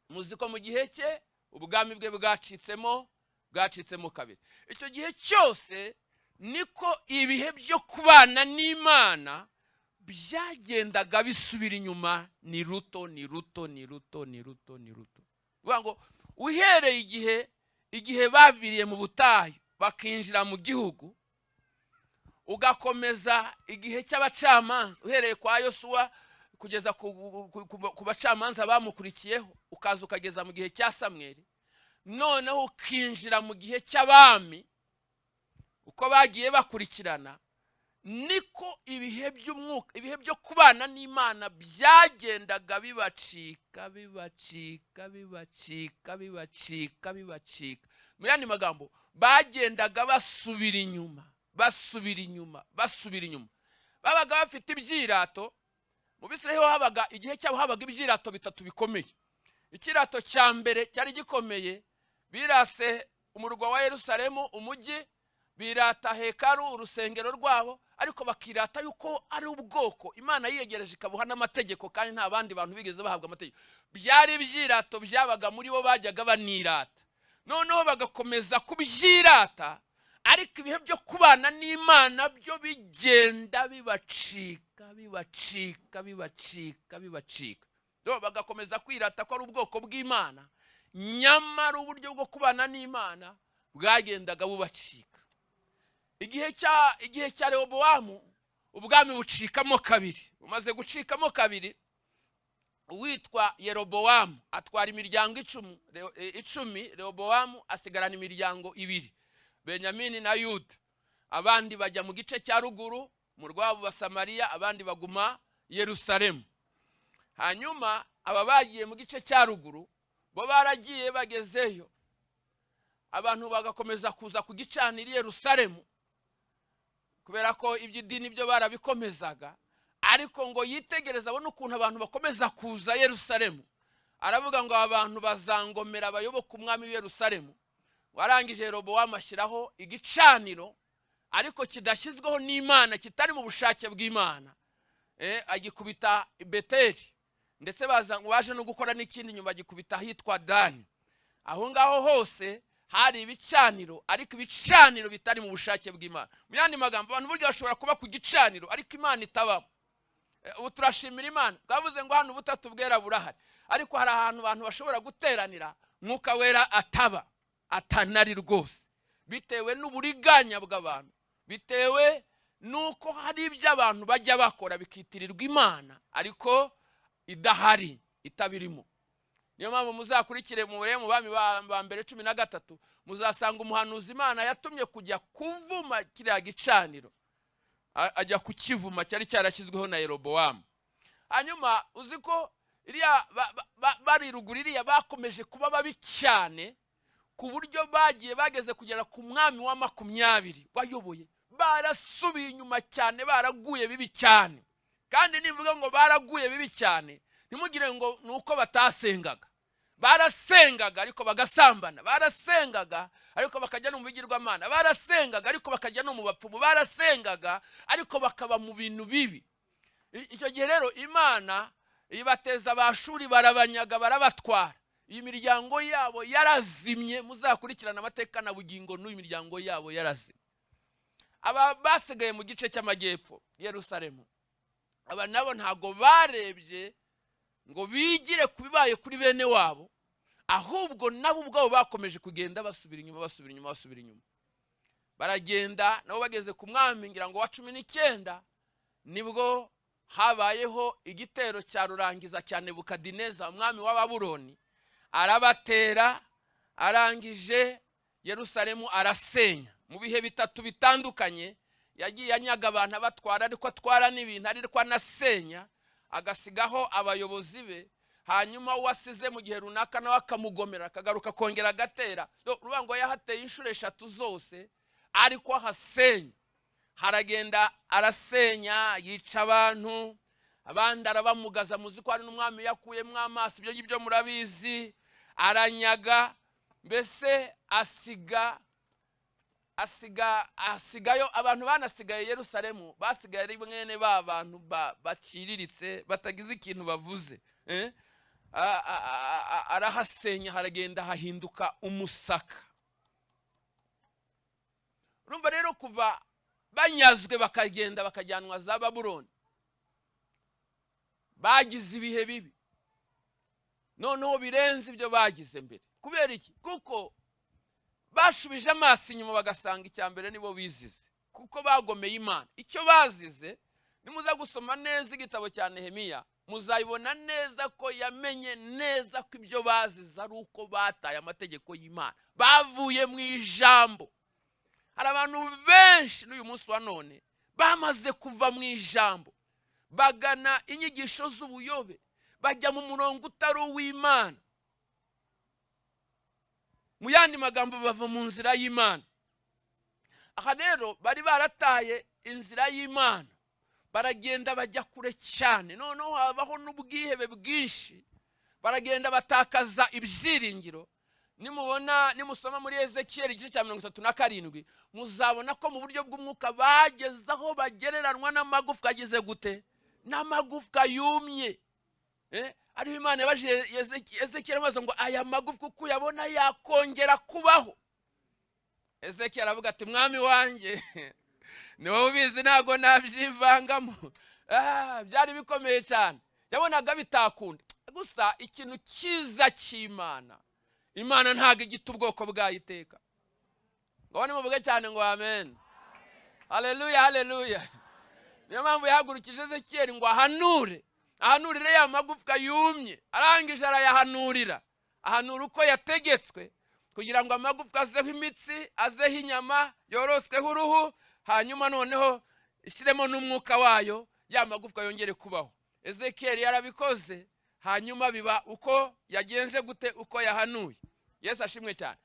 Muzi ko mu gihe cye ubwami bwe bwacitsemo kabiri. Icyo gihe cyose niko ibihe byo kubana n'Imana byagendaga bisubira inyuma, ni ruto. Bivuga ngo uhereye igihe baviriye mu butayu bakinjira mu gihugu, ugakomeza igihe cy'abacamanza uhereye kwa Yosuwa kugeza ku bacamanza bamukurikiyeho, ukaza ukageza mu gihe cya Samweli, noneho ukinjira mu gihe cy'abami. Uko bagiye bakurikirana niko ibihe by'umwuka, ibihe byo kubana n'Imana byagendaga bibacika. Mu yandi magambo, bagendaga basubira inyuma. Babaga bafite ibyirato. Mu Bisirayeli igihe cyabo habaga ibyirato bitatu bikomeye. Ikirato cya mbere cyari gikomeye, birase umurwa wa Yerusalemu, umujyi, birata hekaru, urusengero rwabo, ariko bakirata yuko ari ubwoko Imana yiyegereje ikabuha n'amategeko, kandi nta bandi bantu bigeze bahabwa amategeko. Byari ibyirato byabaga muri bo, bajyaga banirata, noneho bagakomeza kubyirata, ariko ibihe byo kubana n'Imana byo bigenda bibacika. Bagakomeza kwirata ko ari ubwoko bw'Imana, nyamara uburyo bwo kubana n'Imana bwagendaga bubacika. Igihe cya Rehobowamu ubwami bucikamo kabiri. Umaze gucikamo kabiri, uwitwa Yerobowamu atwara imiryango 10. Rehobowamu asigarana imiryango 2, Benyamini na Yuda. Abandi bajya mu gice cya ruguru mu rwabo wa Samariya, abandi baguma Yerusalemu. Hanyuma aba bagiye mu gice cya ruguru bo baragiye bagezeyo, abantu bagakomeza kuza ku gicaniro Yerusalemu, kubera ko iby'idini byo barabikomezaga. Ariko ngo yitegereza abone ukuntu abantu bakomeza kuza Yerusalemu, aravuga ngo abantu bazangomera abayoboka umwami w'Yerusalemu. Warangije Yerobowamu ashyiraho igicaniro, ariko kidashyizweho n'Imana, kitari mu bushake bw'Imana, agikubita Beteli, ndetse baje no gukora n'ikindi nyuma agikubita ahitwa Dani. Aho ngaho hose hari ibicaniro, ariko ibicaniro bitari mu bushake bw'Imana. Mu yandi magambo, abantu buryo bashobora kuba ku gicaniro ariko Imana itabamo. Ubu turashimira Imana, twavuze ngo hano ubutatu bwera burahari, ariko hari ahantu abantu bashobora guteranira Mwuka Wera atanari rwose, bitewe n'uburiganya bw'abantu, bitewe nuko hari ibyo abantu bajya bakora bikitirirwa Imana ariko idahari, itabirimo. Niyo mpamvu muzakurikire mu bami ba mbere 13, muzasanga umuhanuzi Imana yatumye kujya kuvuma kiriya gicaniro, ajya kukivuma, cyari cyarashyizweho na Yerobowamu. Hanyuma uzi ko bari ruguru iriya bakomeje kuba babi cyane, ku buryo bagiye bageze kugera ku mwami wa 20 wayoboye, barasubiye inyuma cyane, baraguye bibi cyane. Kandi nivuga ngo baraguye bibi cyane, ntimugire ngo nuko batasengaga. Barasengaga ariko bagasambana, barasengaga ariko bakajya no mu bigirwamana, barasengaga ariko bakajya no mu bapfumu, barasengaga ariko bakaba mu bintu bibi. Icyo gihe rero Imana ibateza abashuri, barabanyaga, barabatwara. Iyi miryango yabo yarazimye, muzakurikirana amateka na bugingo n'uyu miryango yabo yarazimye. Aba basigaye mu gice cy'amajyepfo Yerusalemu, aba nabo ntago barebye ngo bigire kubibaye kuri bene wabo, ahubwo nabo ubwabo bakomeje kugenda basubira inyuma. Baragenda nabo bageze ku mwami ngira ngo wa 19, nibwo habayeho igitero cya rurangiza cya Nebukadineza, umwami wa Babuloni. Arabatera, arangije Yerusalemu arasenya. Mu bihe bitatu bitandukanye yagiye anyaga abantu abatwara, ariko atwara n'ibintu, ariko anasenya, agasigaho abayobozi be. hanyuma wasize mu gihe runaka nawe akamugomera akagaruka kongera agatera. Ruvuga ngo yahateye inshuro 3 zose, ariko ahasenya. Haragenda arasenya, yica abantu, abandi arabamugaza. Muzi ko ari n'umwami yakuyemo amaso, ibyo ngibyo murabizi. Aranyaga, mbese asigayo abantu banasigaye Yerusalemu, basigaye ari mwene b'abantu baciriritse batagize ikintu bavuze. Arahasenya, haragenda hahinduka umusaka. Urumva rero kuva banyazwe bakagenda bakajyanwa za Babuloni, bagize ibihe bibi, noneho birenze ibyo bagize mbere. Kubera iki? Kuko bashubije amaso inyuma bagasanga icyambere nibo bizize, kuko bagomeye Imana. Icyo bazize, nimuza gusoma neza igitabo cya Nehemiya, muzayibona neza ko yamenye neza ko ibyo bazize ari uko bataye amategeko y'Imana, bavuye mu ijambo. Hari abantu benshi n'uyu munsi wa none bamaze kuva mu ijambo, bagana inyigisho z'ubuyobe, bajya mu murongo utari uw'Imana. Mu yandi magambo bava mu nzira y'Imana. Aha rero bari barataye inzira y'Imana, baragenda bajya kure cyane, noneho habaho n'ubwihebe bwinshi, baragenda batakaza ibyiringiro. Nimusoma muri Ezekiel igice cya 37, muzabona ko mu buryo bw'umwuka bagezaho bagereranwa n'amagufwa agize gute? N'amagufwa yumye. Ariho Imana yabajije Ezekiel amaze ngo aya magufwa uko yabona yakongera kubaho. Ezekiel aravuga ati mwami wanjye ni wowe ubizi, ntago nabyivangamo. Byari bikomeye cyane, yabonaga bitakunda. Gusa ikintu cyiza cy'Imana, Imana ntago igita ubwoko bwayiteka. Ngo nimuvuge cyane ngo amen. Haleluya, haleluya. Niyo mpamvu yahagurukije Ezekiel ngo ahanurire ya magufwa yumye. Arangije arayahanurira, ahanura uko yategetswe, kugira ngo amagufwa azeho imitsi, azeho inyama, yorosweho uruhu, hanyuma noneho ishyiremo n'umwuka wayo, ya magufwa yongere kubaho. Ezekiel yarabikoze, hanyuma biba uko yagenje gute? Uko yahanuye. Yesu ashimwe cyane.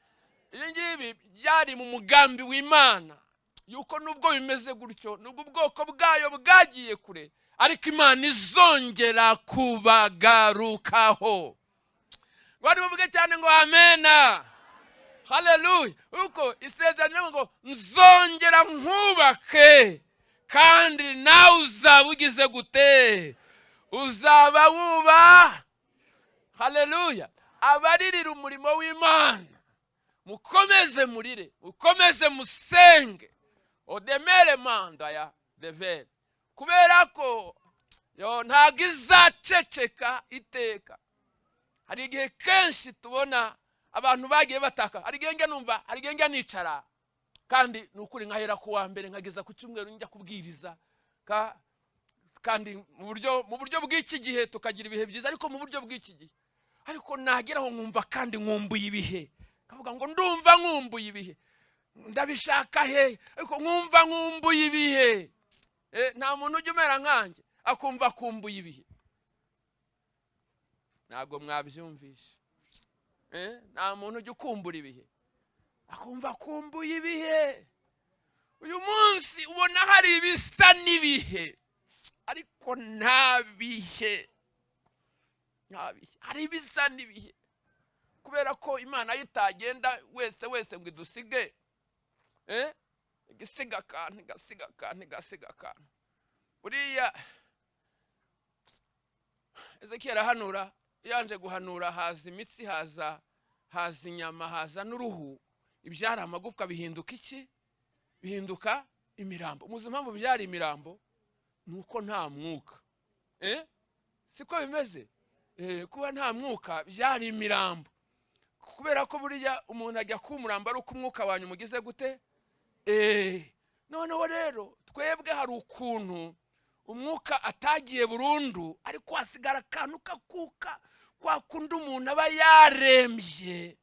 Ibi ngibi byari mu mugambi w'Imana, yuko nubwo bimeze gutyo, nubwo ubwoko bwayo bwagiye kure, ariko Imana izongera kubagarukaho. Bari muvuge cyane ngo amena. Haleluya. Uko isezerano ngo nzongera nkubake, kandi nawe uzaba ugize gute? Uzaba wuba. Haleluya. Abaririra umurimo w'Imana, mukomeze murire, mukomeze musenge, odemere manda ya devere, kubera ko ntago izaceceka iteka. Hari igihe kenshi tubona abantu bagiye bataka, hari igihe numva, hari igihe nicara, kandi nukuri nkahera ku wa mbere nkageza ku cyumweru njya kubwiriza, kandi mu buryo bw'iki gihe tukagira ibihe byiza, ariko mu buryo bw'iki gihe, ariko nageraho nkumva kandi nkumbuye ibihe, kavuga ngo ndumva nkumbuye ibihe, ndabishaka he, ariko nkumva nkumbuye ibihe. Nta muntu ujya umera nkanjye akumva akumbuye ibihe. Ntabwo mwabyumvishe. Nta muntu ujya ukumbura ibihe akumva akumbuye ibihe. Uyu munsi ubona hari ibisa n'ibihe, ariko nta bihe. Hari ibisa n'ibihe, kubera ko Imana itagenda wese ngo idusige. Igasiga akantu. Uriya Ezekiel ahanura, yanje guhanura, haza imitsi, haza inyama, haza n'uruhu. Ibyari amagufwa bihinduka iki? Bihinduka imirambo. Muzi impamvu byari imirambo? Nuko nta mwuka. Siko bimeze? Kuba nta mwuka byari imirambo, kubera ko buriya umuntu ajya kumurambo ari uko umwuka wanyu mugize gute? Noneho rero twebwe hari ukuntu umwuka atagiye burundu, ariko hasigara akantu kakuka, kwa kundi umuntu aba yarembye.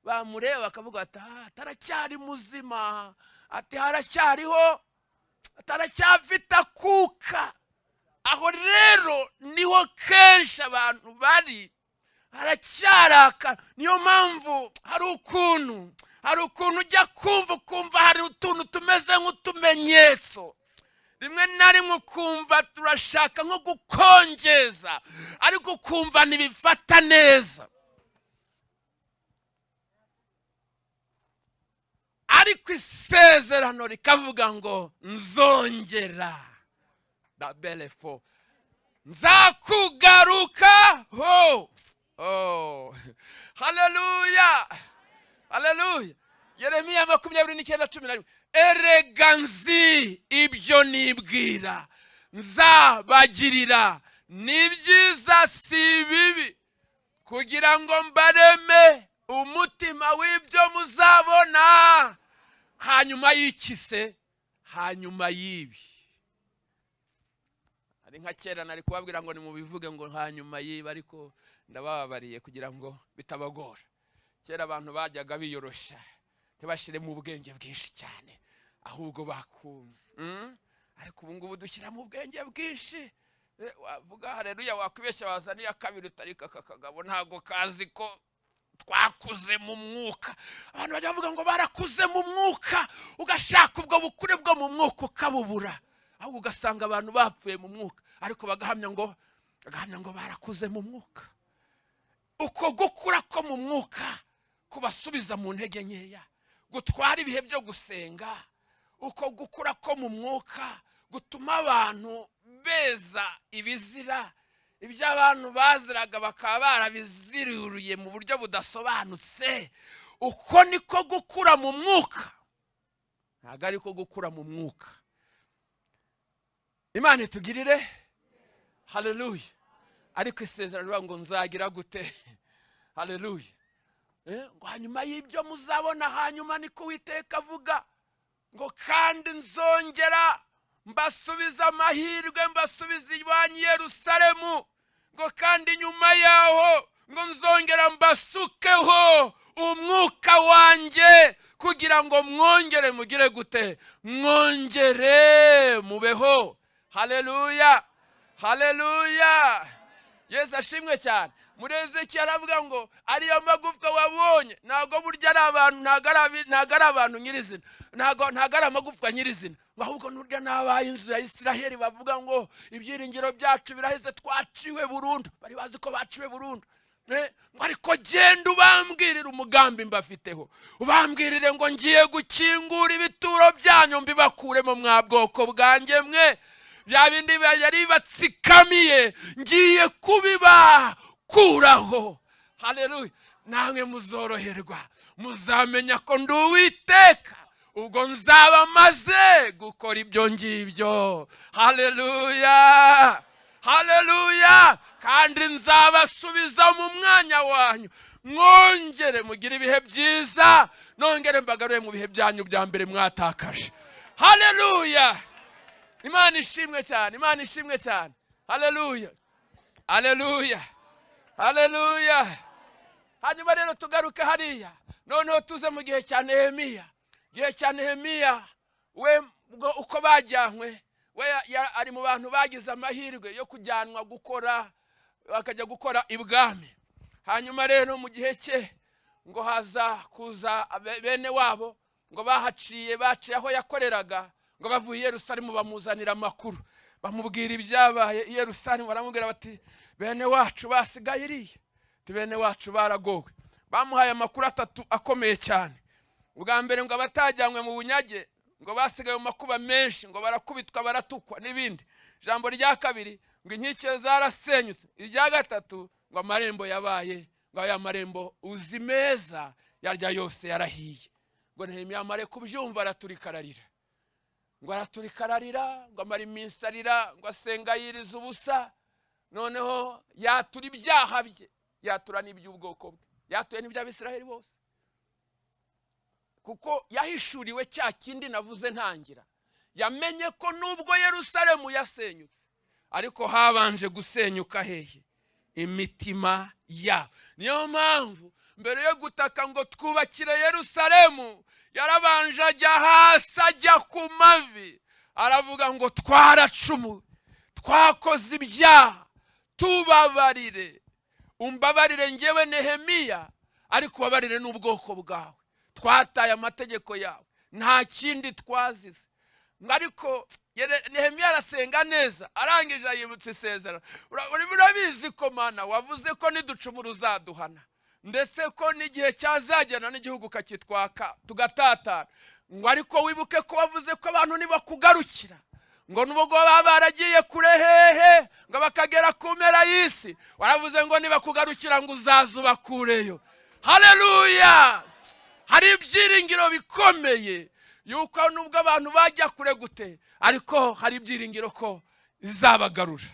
Bamureba bakavuga ati ataracyari muzima, ati haracyariho, ataracyafite akuka. aho rero niho kenshi abantu bari, haracyaraka. Niyo mpamvu hari ukuntu ujya kumva hari utuntu tumeze nk'utumenyetso, rimwe na rimwe ukumva turashaka nko gukongeza, ariko ukumva ntibifata neza. ariko isezerano rikavuga ngo nzongera dabelefo, nzakugarukaho. Haleluya, haleluya. Yeremiya 29:11, erega nzi ibyo nibwira nzabagirira ni byiza si bibi, kugira ngo mbareme umutima w'ibyo muzabona hanyuma y'ikise, hanyuma y'ibi. Ari nka kera nari kubabwira ngo nimubivuge ngo hanyuma y'ibi, ariko ndabababariye kugira ngo bitabagora. Kera abantu bajyaga biyorosha, ntibashire mu bwenge bwinshi cyane, ahubwo bakumva. Ariko ubu ngubu dushyira mu bwenge bwinshi. Wavuga haleluya, wakwibeshya wazaniye kabiri utarika kakagabo ntago kazi ko twakuze mu mwuka. Abantu bajya bavuga ngo barakuze mu mwuka, ugashaka ubwo bukure bwo mu mwuka ukabubura, ahubwo ugasanga abantu bapfuye mu mwuka, ariko bagahamya ngo barakuze mu mwuka. Uko gukura ko mu mwuka kubasubiza mu ntege nkeya, gutwara ibihe byo gusenga. Uko gukura ko mu mwuka gutuma abantu beza ibizira, ibyo abantu baziraga bakaba barabiziruriye mu buryo budasobanutse. Uko niko gukura mu mwuka, ntabwo ariko gukura mu mwuka. Imana itugirire, haleluya. Ariko isezerano ngo nzagira gute, haleluya, ngo hanyuma y'ibyo muzabona, hanyuma niko Uwiteka avuga ngo kandi nzongera mbasubiza amahirwe, mbasubiza iwanyu Yerusalemu, ngo kandi nyuma yaho ngo nzongera mbasukeho umwuka wanjye, kugira ngo mwongere mugire gute, mwongere mubeho. Haleluya, haleluya. Yesu ashimwe cyane. Muri Ezekiel aravuga ngo ariyo magufwa wabonye, ntago burya ari abantu, ntago ari abantu nyirizina, ntago ari amagufwa nyirizina, ahubwo nurya n'abaye inzu ya Isiraheli bavuga ngo ibyiringiro byacu biraheze, twaciwe burundu. Bari bazi ko baciwe burundu. Ngo ariko genda ubambwirire umugambi mbafiteho, ubambwirire ngo ngiye gukingura ibituro byanyu mbibakuremo mwa bwoko bwanjye mwe, bya bindi yari batsikamiye ngiye kubibakuraho. Haleluya. Namwe muzoroherwa, muzamenya ko ndi Uwiteka ubwo nzaba maze gukora ibyo ngibyo. Haleluya, haleluya. Kandi nzabasubiza mu mwanya wanyu, mwongere mugire ibihe byiza, nongere mbagaruye mu bihe byanyu bya mbere mwatakaje. Haleluya. Imana ishimwe cyane, Imana ishimwe cyane. Haleluya, haleluya, haleluya. Hanyuma rero tugaruke hariya, noneho tuze mu gihe cya Nehemiya. Gihe cya Nehemiya, we uko bajyanywe, we ari mu bantu bagize amahirwe yo kujyanwa gukora, bakajya gukora ibwami. Hanyuma rero mu gihe cye ngo haza kuza bene wabo, ngo baciye aho yakoreraga, ngo bavuye Yerusalemu bamuzanira amakuru, bamubwira ibyabaye i Yerusalemu. Baramubwira bati bene wacu basigaye iriya, bene wacu baragowe. Bamuhaye amakuru atatu akomeye cyane. Ubwa mbere ngo abatajyanywe mu bunyage ngo basigaye mu makuba menshi, ngo barakubitwa baratukwa n'ibindi. Ijambo rya kabiri ngo inkike zarasenyutse. Irya gatatu ngo amarembo yabaye, ngo aya marembo uzi meza yarya yose yarahiye. Ngo Nehemiya amare kubyumva araturikararira, ngo araturikararira, ngo amara iminsi arira, ngo asenga yiriza ubusa. Noneho yatura ibyaha bye, yatura n'iby'ubwoko bwe, yatuye n'iby'Abisiraheli bose, kuko yahishuriwe cya kindi navuze ntangira. Yamenye ko nubwo Yerusalemu yasenyutse, ariko habanje gusenyuka hehe, imitima yabo. Niyo mpamvu mbere yo gutaka ngo twubakire Yerusalemu, yarabanje ajya hasi, ajya ku mavi, aravuga ngo twaracumuye, twakoze ibyaha, tubabarire. Umbabarire njyewe Nehemiya, ariko ubabarire n'ubwoko bwawe. Twataye amategeko yawe, nta kindi twazize. Ariko Nehemiya arasenga neza, arangije yibutsa isezerano. Urabizi ko Mana wavuze ko niducumura uzaduhana, ndetse ko n'igihe cyazagera n'igihugu kakitwaka tugatatana. Ngo ariko wibuke ko wavuze ko abantu nibakugarukira, ngo nubwo baba baragiye kure hehe, ngo bakagera ku mpera y'isi, waravuze ngo nibakugarukira ngo uzaza ubakureyo. Haleluya! Hari ibyiringiro bikomeye yuko nubwo abantu bajya kure gute, ariko hari ibyiringiro ko izabagarura.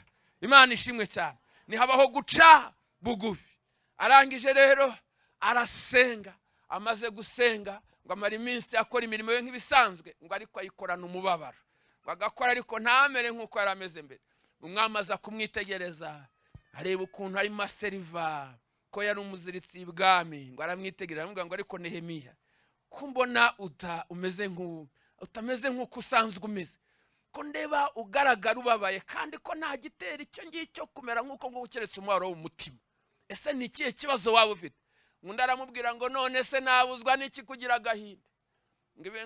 Imana ishimwe cyane. Nihabaho guca bugufi. Arangije rero arasenga, amaze gusenga ngo amara iminsi akora imirimo ye nk'ibisanzwe, ngo ariko ayikorana umubabaro. Bagakora ariko ntamere nk'uko yari ameze mbere. Umwami aza kumwitegereza, areba ukuntu arimo aseriva, ko yari umuziritsi ibwami, ngo aramwitegereza aramubwira ngo ariko Nehemiya, ko mbona utameze nk'uko usanzwe umeze, ko ndeba ugaragara ubabaye, kandi ko nta gitera icyo ngicyo kumera nk'uko ngo ukeretse umubabaro w'umutima. Ese ni ikihe kibazo waba ufite? Undi aramubwira ngo none se nabuzwa n'iki kugira agahinda?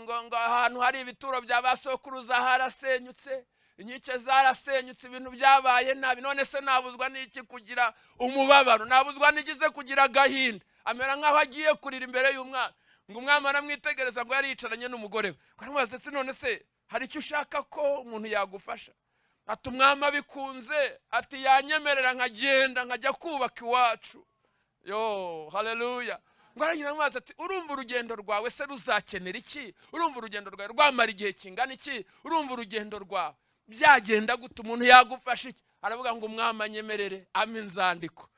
ngo ahantu hari ibituro bya basokuruza harasenyutse, inkike zarasenyutse, ibintu byabaye nabi, none se nabuzwa n'iki kugira umubabaro? Nabuzwa n'ikize kugira agahinda? Amera nk'aho agiye kurira imbere y'umwana. Ngo umwami aramwitegereza, ngo yari yicaranye n'umugore we. Aramubaza ati none se hari icyo ushaka ko umuntu yagufasha? Ati umwami abikunze, ati yanyemerera nkagenda nkajya kubaka iwacu. Yo, haleluya! Ngo aranyura amazi ati urumva urugendo rwawe se ruzakenera iki? Urumva urugendo rwawe rwamara igihe kingana iki? Urumva urugendo rwawe byagenda gute? Umuntu yagufasha iki? Aravuga ngo umwami anyemerere ame inzandiko.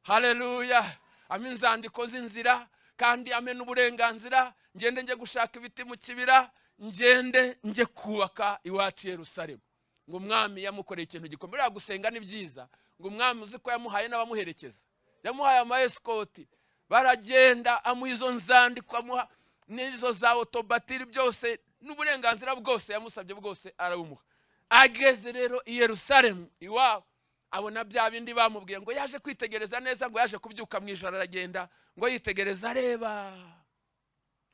Haleluya! Ame inzandiko z'inzira, kandi ame n'uburenganzira, ngende njye gushaka ibiti mu kibira, ngende njye kubaka iwacu Yerusalemu. Ngo umwami yamukoreye ikintu gikomeye. Gusenga ni byiza. Ngo umwami uzi ko yamuhaye n'abamuherekeza, yamuhaye amaeskoti, baragenda amuha izo nzandiko, amuha n'izo za otobatiri byose, n'uburenganzira bwose yamusabye bwose arabumuha. Ageze rero i Yerusalemu iwabo, abona bya bindi bamubwiye, ngo yaje kwitegereza neza, ngo yaje kubyuka mu ijoro aragenda, ngo yitegereza areba,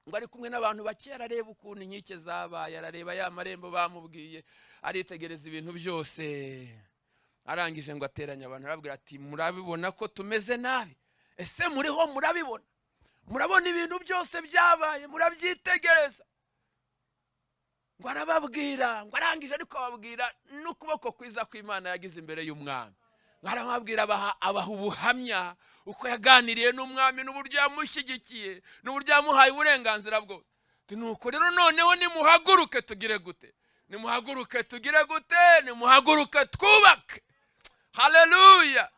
ngo ari kumwe n'abantu bakera, areba ukuntu inkike zabaye, arareba ya marembo bamubwiye, aritegereza ibintu byose. Arangije ngo ateranya abantu arabwira ati murabibona ko tumeze nabi? Ese muriho murabibona? Murabona ibintu byose byabaye, murabyitegereza? Ngo arababwira, ngo arangije ariko ababwira n'ukuboko kwiza kw'Imana yagize imbere y'umwami. Ngo aramubwira abaha ubuhamya uko yaganiriye n'umwami, n'uburyo yamushyigikiye, n'uburyo yamuhaye uburenganzira bwose. Nuko rero noneho nimuhaguruke tugire gute? Nimuhaguruke tugire gute? Nimuhaguruke twubake. Haleluya!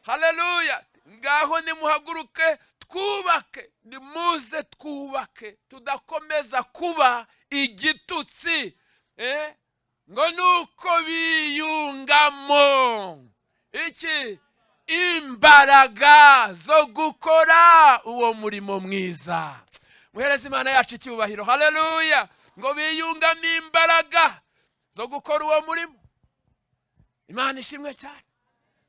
Haleluya! Ngaho nimuhaguruke twubake, nimuze twubake, tudakomeza kuba igitutsi. Ngo nuko biyungamo iki? Imbaraga zo gukora uwo murimo mwiza. Muhereze Imana yacu icyubahiro. Haleluya! Ngo biyungamo imbaraga zo gukora uwo murimo. Imana ishimwe cyane.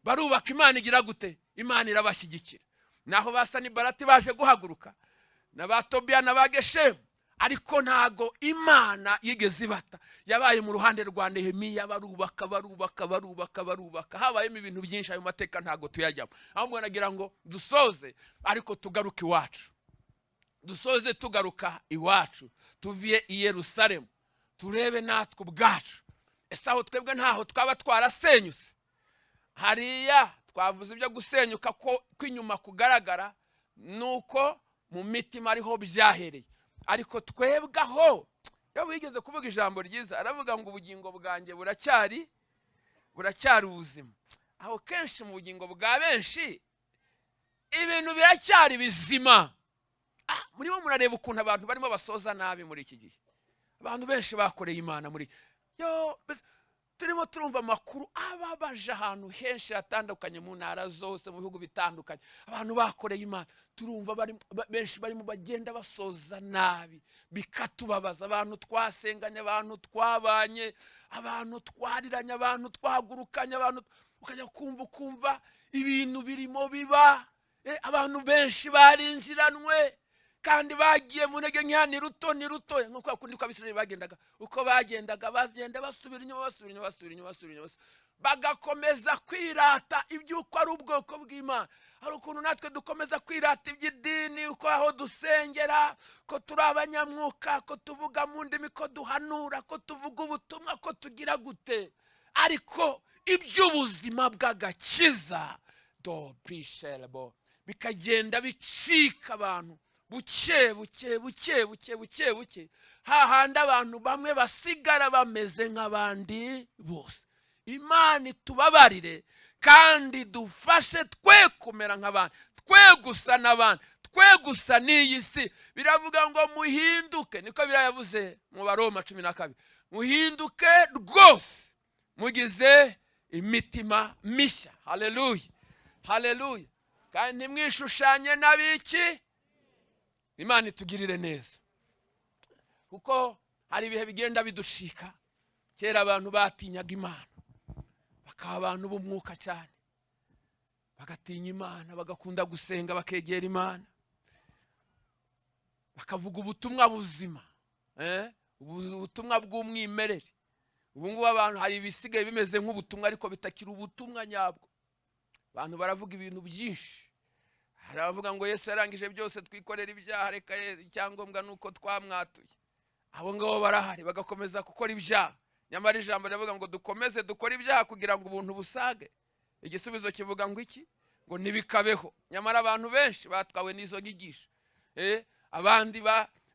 Barubaka, Imana igira gute? Imana irabashyigikira. Naho basa ni barati baje guhaguruka, na Batobiya na Bageshemu, ariko ntago Imana yigeze ibata. Yabaye mu ruhande rwa Nehemiya, barubaka. Habayemo ibintu byinshi, ayo mateka ntago tuyajyamo. Ahubwo nagira ngo dusoze ariko tugaruke iwacu. Dusoze tugaruka iwacu, tuviye i Yerusalemu, turebe natwe ubwacu. Ese aho twebwe ntaho twaba twarasenyutse? Hariya twavuze ibyo gusenyuka ko kwinyuma kugaragara, nuko mu mitima ariho byahereye. Ariko twebwe aho, iyo wigeze kuvuga ijambo ryiza, aravuga ngo ubugingo bwanjye buracyari ubuzima. Aho kenshi mu bugingo bwa benshi ibintu biracyari bizima. Murimo murareba ukuntu abantu barimo basoza nabi muri iki gihe. Abantu benshi bakoreye Imana muri turimo turumva amakuru ababaje ahantu henshi hatandukanye mu ntara zose mu bihugu bitandukanye, abantu bakoreye Imana. Turumva benshi barimo bagenda basoza nabi, bikatubabaza. Abantu twasenganye, abantu twabanye, abantu twariranye, abantu twahagurukanye, abantu ukajya kumva ibintu birimo biba. Abantu benshi barinjiranwe kandi bagiye mu ntege nk'iya ni ruto nk'uko kundi kwa Bisirayeli bagendaga, uko bagendaga bagenda basubira inyuma, bagakomeza kwirata iby'uko ari ubwoko bw'Imana. Hari ukuntu natwe dukomeza kwirata iby'idini, uko aho dusengera, ko turi abanyamwuka, ko tuvuga mu ndimi, ko duhanura, ko tuvuga ubutumwa, ko tugira gute. Ariko iby'ubuzima bw'agakiza bikagenda bicika abantu buke, hahandi abantu bamwe basigara bameze nk'abandi bose. Imana itubabarire kandi dufashe twe kumera nk'abandi, twe gusa n'abandi, twe gusa n'iyi si. Biravuga ngo muhinduke, niko Yavuze mu Baroma 12, muhinduke rwose mugize imitima mishya. Haleluya. Kandi mwishushanye n'abiki. Imana itugirire neza, kuko hari ibihe bigenda bidushika. Kera abantu batinyaga Imana, bakaba abantu b'umwuka cyane, bagatinya Imana, bagakunda gusenga, bakegera Imana, bakavuga ubutumwa buzima, ubutumwa bw'umwimerere. Ubu ngubu abantu hari ibisigaye bimeze nk'ubutumwa ariko bitakiri ubutumwa nyabwo. Abantu baravuga ibintu byinshi. Hari abavuga ngo Yesu yarangije byose, twikorera ibyaha, reka icyangombwa nuko twamwatuye. Abo ngabo barahari bagakomeza gukora ibyaha, nyamara ijambo riravuga ngo dukomeze dukora ibyaha kugira ngo ubuntu busage. Igisubizo kivuga ngo iki? Ngo nibikabeho. Nyamara abantu benshi batwawe n'izo nyigisho. Abandi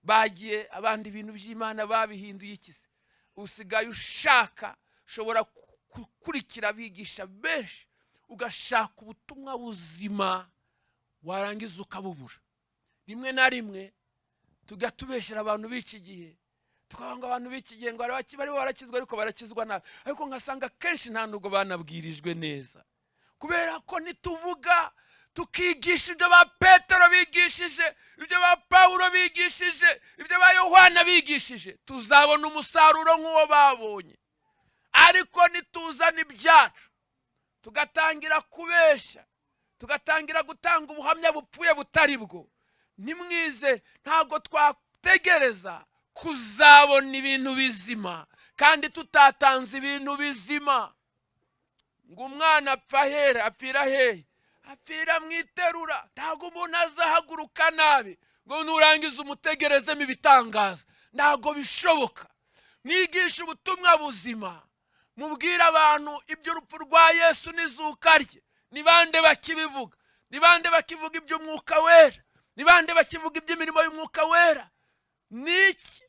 bagiye, abandi ibintu by'Imana babihinduye ikisi. Usigaye ushaka, ushobora gukurikira abigisha benshi, ugashaka ubutumwa buzima, warangiza ukabubura. Rimwe na rimwe tugatubeshera abantu b'iki gihe, tukabanga abantu b'iki gihe ngo bari barakizwa ariko barakizwa nabi. Ariko ngasanga kenshi nta nubwo banabwirijwe neza, kubera ko nituvuga tukigisha ibyo ba Petero bigishije, ibyo ba Pawulo bigishije, ibyo ba Yohana bigishije, tuzabona umusaruro nk'uwo babonye. Ariko nituzana ibyacu tugatangira kubeshya, tugatangira gutanga ubuhamya bupfuye butari bwo, nimwize ntago twategereza kuzabona ibintu bizima kandi tutatanze ibintu bizima. Ngo umwana apfira hehe? Apfira mwiterura. Ntago umuntu azahaguruka nabi ngo nurangiza umutegerezemo ibitangaza, ntago bishoboka. Mwigisha ubutumwa buzima, mubwira abantu iby'urupfu rwa Yesu n'izuka rye. Ni bande bakibivuga? Ni bande bakivuga iby'umwuka wera? Ni bande bakivuga iby'imirimo y'umwuka wera? Niki?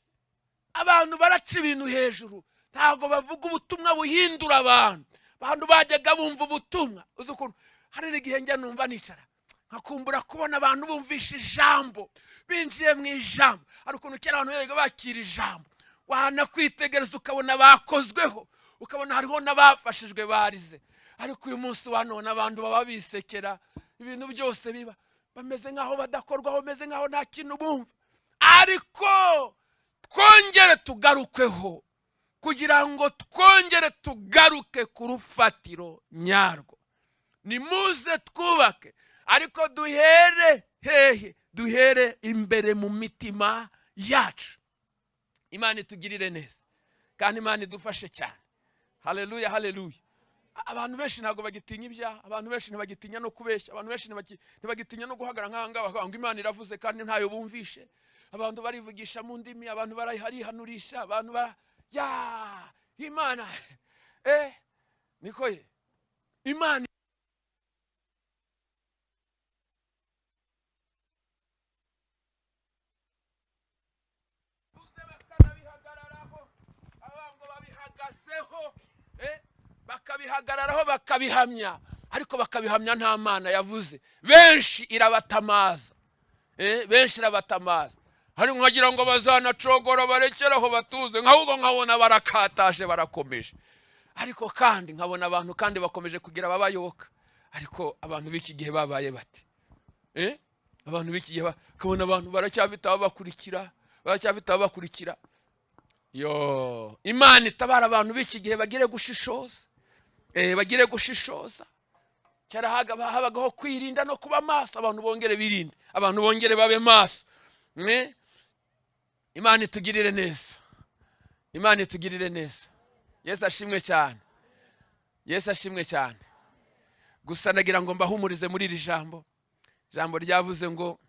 Abantu baraca ibintu hejuru, ntago bavuga ubutumwa buhindura abantu. Abantu bajyaga bumva ubutumwa, uzi ukuntu hari n'igihe njya numva nicara nkakumbura kubona abantu bumvisha ijambo, binjiye mu ijambo. Hari ukuntu kera abantu bajyaga bakira ijambo, wanakwitegereza ukabona bakozweho, ukabona hariho n'abafashijwe barize. Ariko uyu munsi wa none abantu baba bisekera, ibintu byose biba bameze nk'aho badakorwaho, bameze nk'aho nta kintu bumva. Ariko twongere tugarukweho, kugira ngo twongere tugaruke ku rufatiro nyarwo. Nimuze twubake, ariko duhere hehe? Duhere imbere mu mitima yacu. Imana itugirire neza kandi Imana idufashe cyane. Haleluya. Abantu benshi ntago bagitinya ibyaha, abantu benshi ntibagitinya no kubeshya, abantu benshi ntibagitinya no guhagara nk'anga ngo Imana iravuze kandi ntayo bumvishe. Abantu barivugisha mu ndimi, abantu barihanurisha, abantu Imana niko ye Imana bakabihagararaho bakabihamya, ariko bakabihamya nta Mana yavuze. Benshi irabatamaza, benshi irabatamaza. Hari nkagira ngo bazanacogora barekeraho batuze, nkahubwo nkabona barakataje barakomeje. ariko kandi nkabona abantu kandi bakomeje kugira ababayoboka. Ariko abantu b'iki gihe babaye bate? Abantu b'iki gihe kabona abantu baracyabita bakurikira. Yo, Imana itabara abantu b'iki gihe bagire gushishoza. Bagire gushishoza. Cyara habagaho kwirinda no kuba maso, abantu bongere birinde, abantu bongere babe maso. Imana itugirire neza. Imana itugirire neza. Yesu ashimwe cyane. Yesu ashimwe cyane. Gusa nagira ngo mbahumurize muri iri jambo. Jambo ryavuze ngo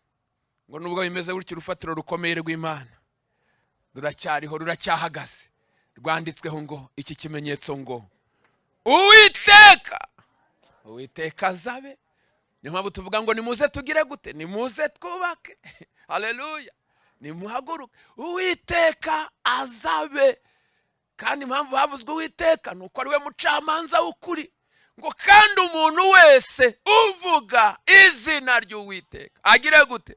nubwo bimeze gutyo urufatiro rukomeye rw'Imana ruracyariho, ruracyahagaze. Rwanditsweho ngo iki kimenyetso ngo Uwiteka azabe. Niyo mpamvu tuvuga ngo nimuze tugire gute? Nimuze twubake. Haleluya. Nimuhaguruke. Uwiteka azabe. Kandi impamvu havuzwe Uwiteka nuko ari we mucamanza w'ukuri. Ngo kandi umuntu wese uvuga izina ry'Uwiteka agire gute?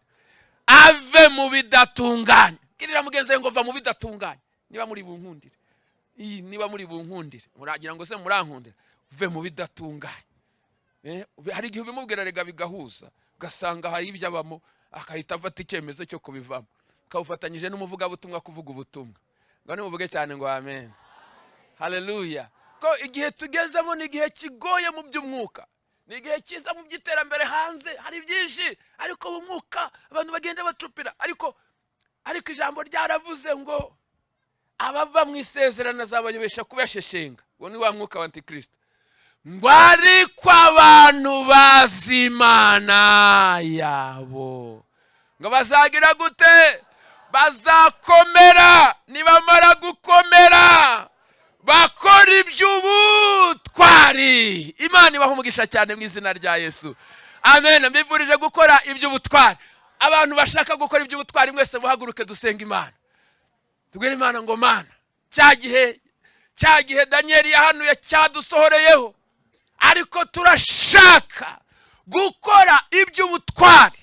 Ave mu bidatunganye. Girira mugenzi ngo va mu bidatunganye. Niba muri bunkundire. Niba muri bunkundire. Muragira ngo se murankundira. Uve mu bidatunganye. Hari igihe bimubwira rega bigahuza. Ugasanga hari ibyo abamo akahita afata icyemezo cyo kubivamo. Kawufatanyije n'umuvuga butumwa kuvuga ubutumwa. Ngo nimuvuge cyane ngo amen. Haleluya. Ko igihe tugezemo ni igihe kigoye mu by'umwuka. Ni igihe kiza mu by'iterambere hanze, hari byinshi, ariko mu mwuka abantu bagenda bacupira. Ariko ijambo ryaravuze ngo abava mu isezerano azabayobesha kubasheshenga. Uwo ni wa mwuka wa Antikristo. Ngo ariko abantu bazi Imana yabo ngo bazagira gute? Bazakomera. Nibamara gukomera bakora iby'ubutwari. Imana ibaha umugisha cyane mu izina rya Yesu. Amen. Mbifurije gukora iby'ubutwari. Abantu bashaka gukora iby'ubutwari mwese muhaguruke dusenga Imana. Tubwire Imana ngo Mana, cya gihe Daniel yahanuye cyadusohoreyeho, ariko turashaka gukora iby'ubutwari.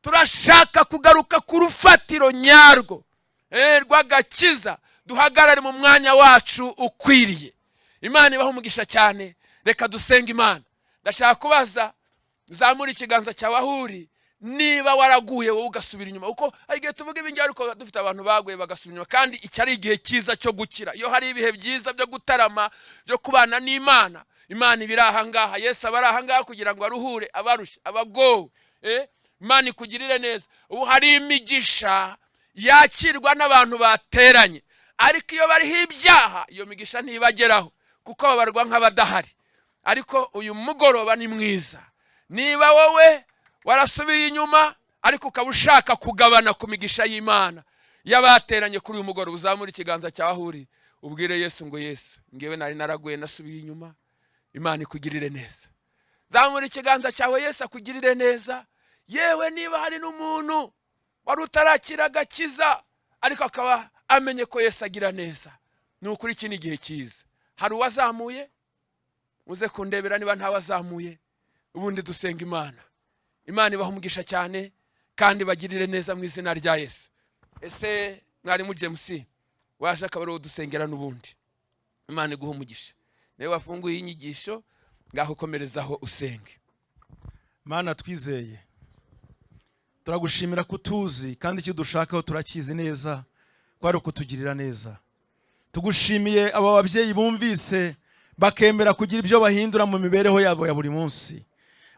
Turashaka kugaruka ku rufatiro nyarwo rw'agakiza, duhagarare mu mwanya wacu ukwiriye. Imana ibaha umugisha cyane. Reka dusenga Imana. Ndashaka kubaza, uzamura ikiganza cyawe aho uri, niba waraguye wowe ugasubira inyuma. Uko hari igihe tuvuga ibingi ariko dufite abantu baguye bagasubira inyuma, kandi iki ari igihe cyiza cyo gukira. Iyo hari ibihe byiza byo gutarama, byo kubana n'Imana, Imana ibiri aha ngaha. Yesu aba ari aha ngaha kugira ngo aruhure abarushye, abagowe. Imana ikugirire neza. Ubu hari imigisha yakirwa n'abantu bateranye, ariko iyo bariho ibyaha iyo migisha ntibageraho kuko babarwa nk'abadahari. Ariko uyu mugoroba ni mwiza. Niba wowe warasubiye inyuma ariko ukaba ushaka kugabana ku migisha y'Imana y'abateranye kuri uyu mugoroba, uzamura ikiganza cyawe aho uri, ubwire Yesu ngo Yesu, ngewe nari naraguye nasubiye inyuma, Imana ikugirire neza. Zamura ikiganza cyawe, Yesu akugirire neza. Yewe niba hari n'umuntu wari utarakira agakiza ariko akaba amenye ko Yesu agira neza, ni ukuri iki ni igihe cyiza. Hari uwazamuye? Uze kundebera niba ntawazamuye, ubundi dusenga Imana. Imana ibaha umugisha cyane kandi bagirire neza mu izina rya Yesu. Ese mwarimu James waje akabaro dusengera n'ubundi. Imana iguha umugisha. Niwe wafunguye inyigisho, ngaho komerezaho usenge. Mana twizeye, turagushimira kutuzi kandi icyo dushakaho turakizi neza, kwari ukutugirira neza. Tugushimiye aba babyeyi bumvise bakemera kugira ibyo bahindura mu mibereho yabo ya buri munsi.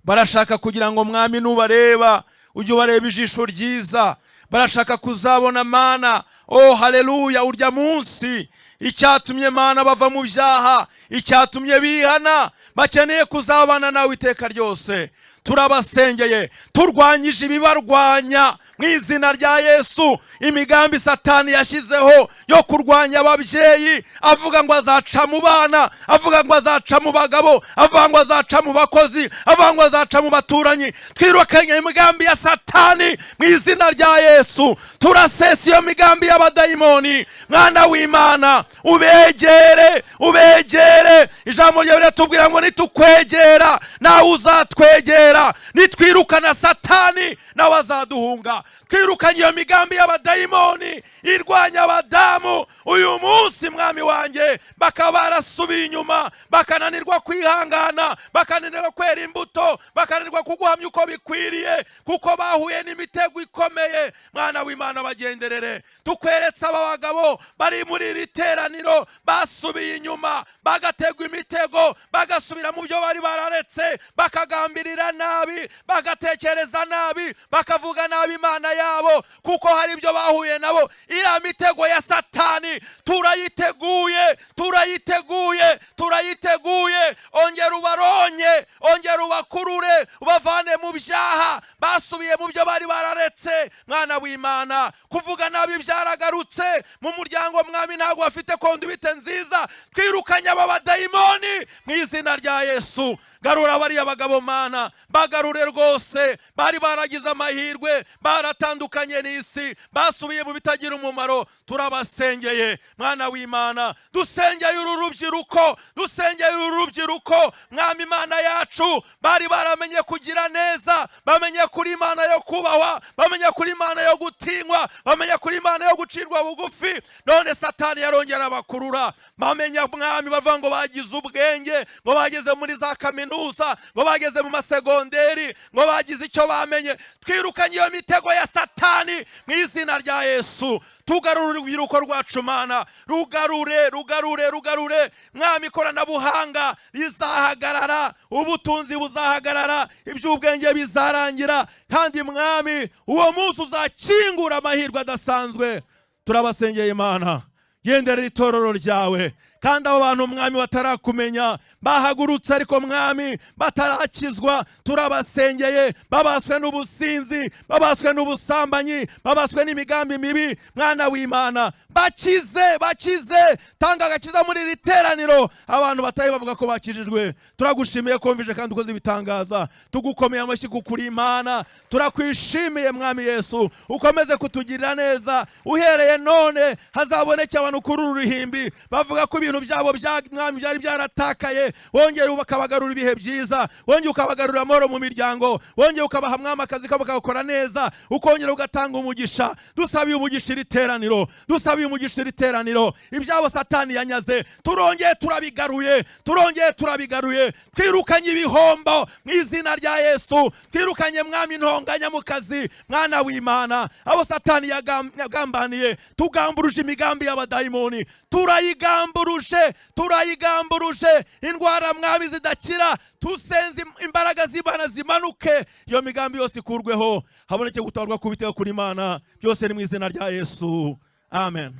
Barashaka kugira ngo Mwami nubareba ujye ubareba ijisho ryiza. Barashaka kuzabona Mana, oh haleluya, urya munsi icyatumye Mana bava mu byaha, icyatumye bihana, bakeneye kuzabana nawe iteka ryose. Turabasengeye, turwanyije ibibarwanya mu izina rya Yesu. Imigambi Satani yashyizeho yo kurwanya ababyeyi, avuga ngo azaca mu bana, avuga ngo azaca mu bagabo, avuga ngo azaca mu bakozi, avuga ngo azaca mu baturanyi, twirukanye imigambi ya Satani mu izina rya Yesu. Turasesa iyo migambi y'abadayimoni. Mwana w'Imana, ubegere, ubegere. Ijambo ryawe riratubwira ngo nitukwegera nawe uzatwegera, nitwirukana Satani nawe azaduhunga. twirukanye iyo migambi y'abadayimoni irwanya abadamu uyu munsi mwami wanjye, bakaba barasubiye inyuma, bakananirwa kwihangana, bakananirwa kwera imbuto, bakananirwa kuguhamya uko bikwiriye, kuko bahuye n'imitego ikomeye. Mwana w'Imana bagenderere, tukweretse aba bagabo bari muri iri teraniro basubiye inyuma, bagategwa imitego, bagasubira mu byo bari bararetse, bakagambirira nabi, bagatekereza nabi, bakavuga nabi Imana yabo, kuko hari ibyo bahuye nabo. Iriya mitego ya Satani turayiteguye, turayiteguye, turayiteguye. Ongera ubaronye, ongera ubakurure, ubavane mu byaha, basubiye mu byo bari bararetse. Mwana w'Imana, kuvuga nabi byaragarutse mu muryango mwami, ntabwo bafite kondubite nziza. Twirukanye aba badayimoni mu izina rya Yesu. Garura bariya bagabo Mana, bagarure rwose. Bari baragize amahirwe, baratandukanye n'isi, basubiye mu bitagira umumaro. Turabasengeye Mwana w'Imana, dusengeye uru rubyiruko, dusengeye uru rubyiruko mwami Imana yacu. Bari baramenye kugira neza, bamenye kuri Imana yo kubahwa, bamenye kuri Imana yo gutinywa, bamenye kuri Imana yo gucirwa bugufi. None Satani yarongera bakurura, bamenya mwami, bavuga ngo bagize ubwenge, ngo bageze muri za kaminuza, ngo bageze mu masegonderi, ngo bagize icyo bamenye. Twirukanye iyo mitego ya Satani mu izina rya Yesu. Tugarure urubyiruko rwacu Mana, rugarure, rugarure, rugarure. Mwami, ikoranabuhanga rizahagarara, ubutunzi buzahagarara, iby'ubwenge bizarangira, kandi mwami uwo munsi uzakingura amahirwe adasanzwe. Turabasengeye Mana, genderera itorero ryawe, kandi abo bantu mwami batarakumenya, bahagurutse ariko mwami batarakizwa, turabasengeye. Babaswe n'ubusinzi, babaswe n'ubusambanyi, babaswe n'imigambi mibi. Mwana w'Imana, bakize, bakize. Tanga agakiza muri iri teraniro, abantu bataye bavuga ko bakijijwe. Turagushimiye kumvije kandi ukoze ibitangaza. Tugukomeye amashyi kuko uri Imana. Turakwishimiye mwami Yesu, ukomeze kutugirira neza. Uhereye none hazaboneke abantu kuri uru ruhimbi bavuga ko ibintu byabo mwami byari byaratakaye. Wongeye ukabagarura ibihe byiza, wongeye ukabagarura amahoro mu miryango, wongeye ukabaha mwami akazi kabo bakakora neza, ukongera ugatanga umugisha. Dusabiye umugisha iri teraniro, dusabiye umugisha iri teraniro. Ibyabo Satani yanyaze turongeye turabigaruye, turongeye turabigaruye. Twirukanye ibihombo mu izina rya Yesu. Twirukanye mwami intonganya mu kazi. Mwana w'Imana, abo Satani yagambaniye, tugamburuje imigambi y'abadayimoni, turayigamburuje, turayigamburuje. Indwara mwami zidakira, tusenze imbaraga z'Imana zimanuke, iyo migambi yose ikurweho, haboneke gutabarwa kubiteka kuri Imana. Byose ni mu izina rya Yesu, amen.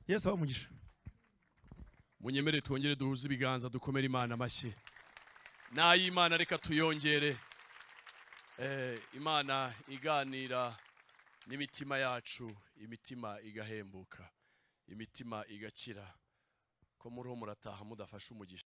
Yesu abamugisha. Munyemere twongere duhuze ibiganza, dukomere Imana amashyi. N'ay'Imana reka tuyongere. Imana iganira n'imitima yacu, imitima igahembuka, imitima igakira. Ko muriho murataha mudafashe umugisha.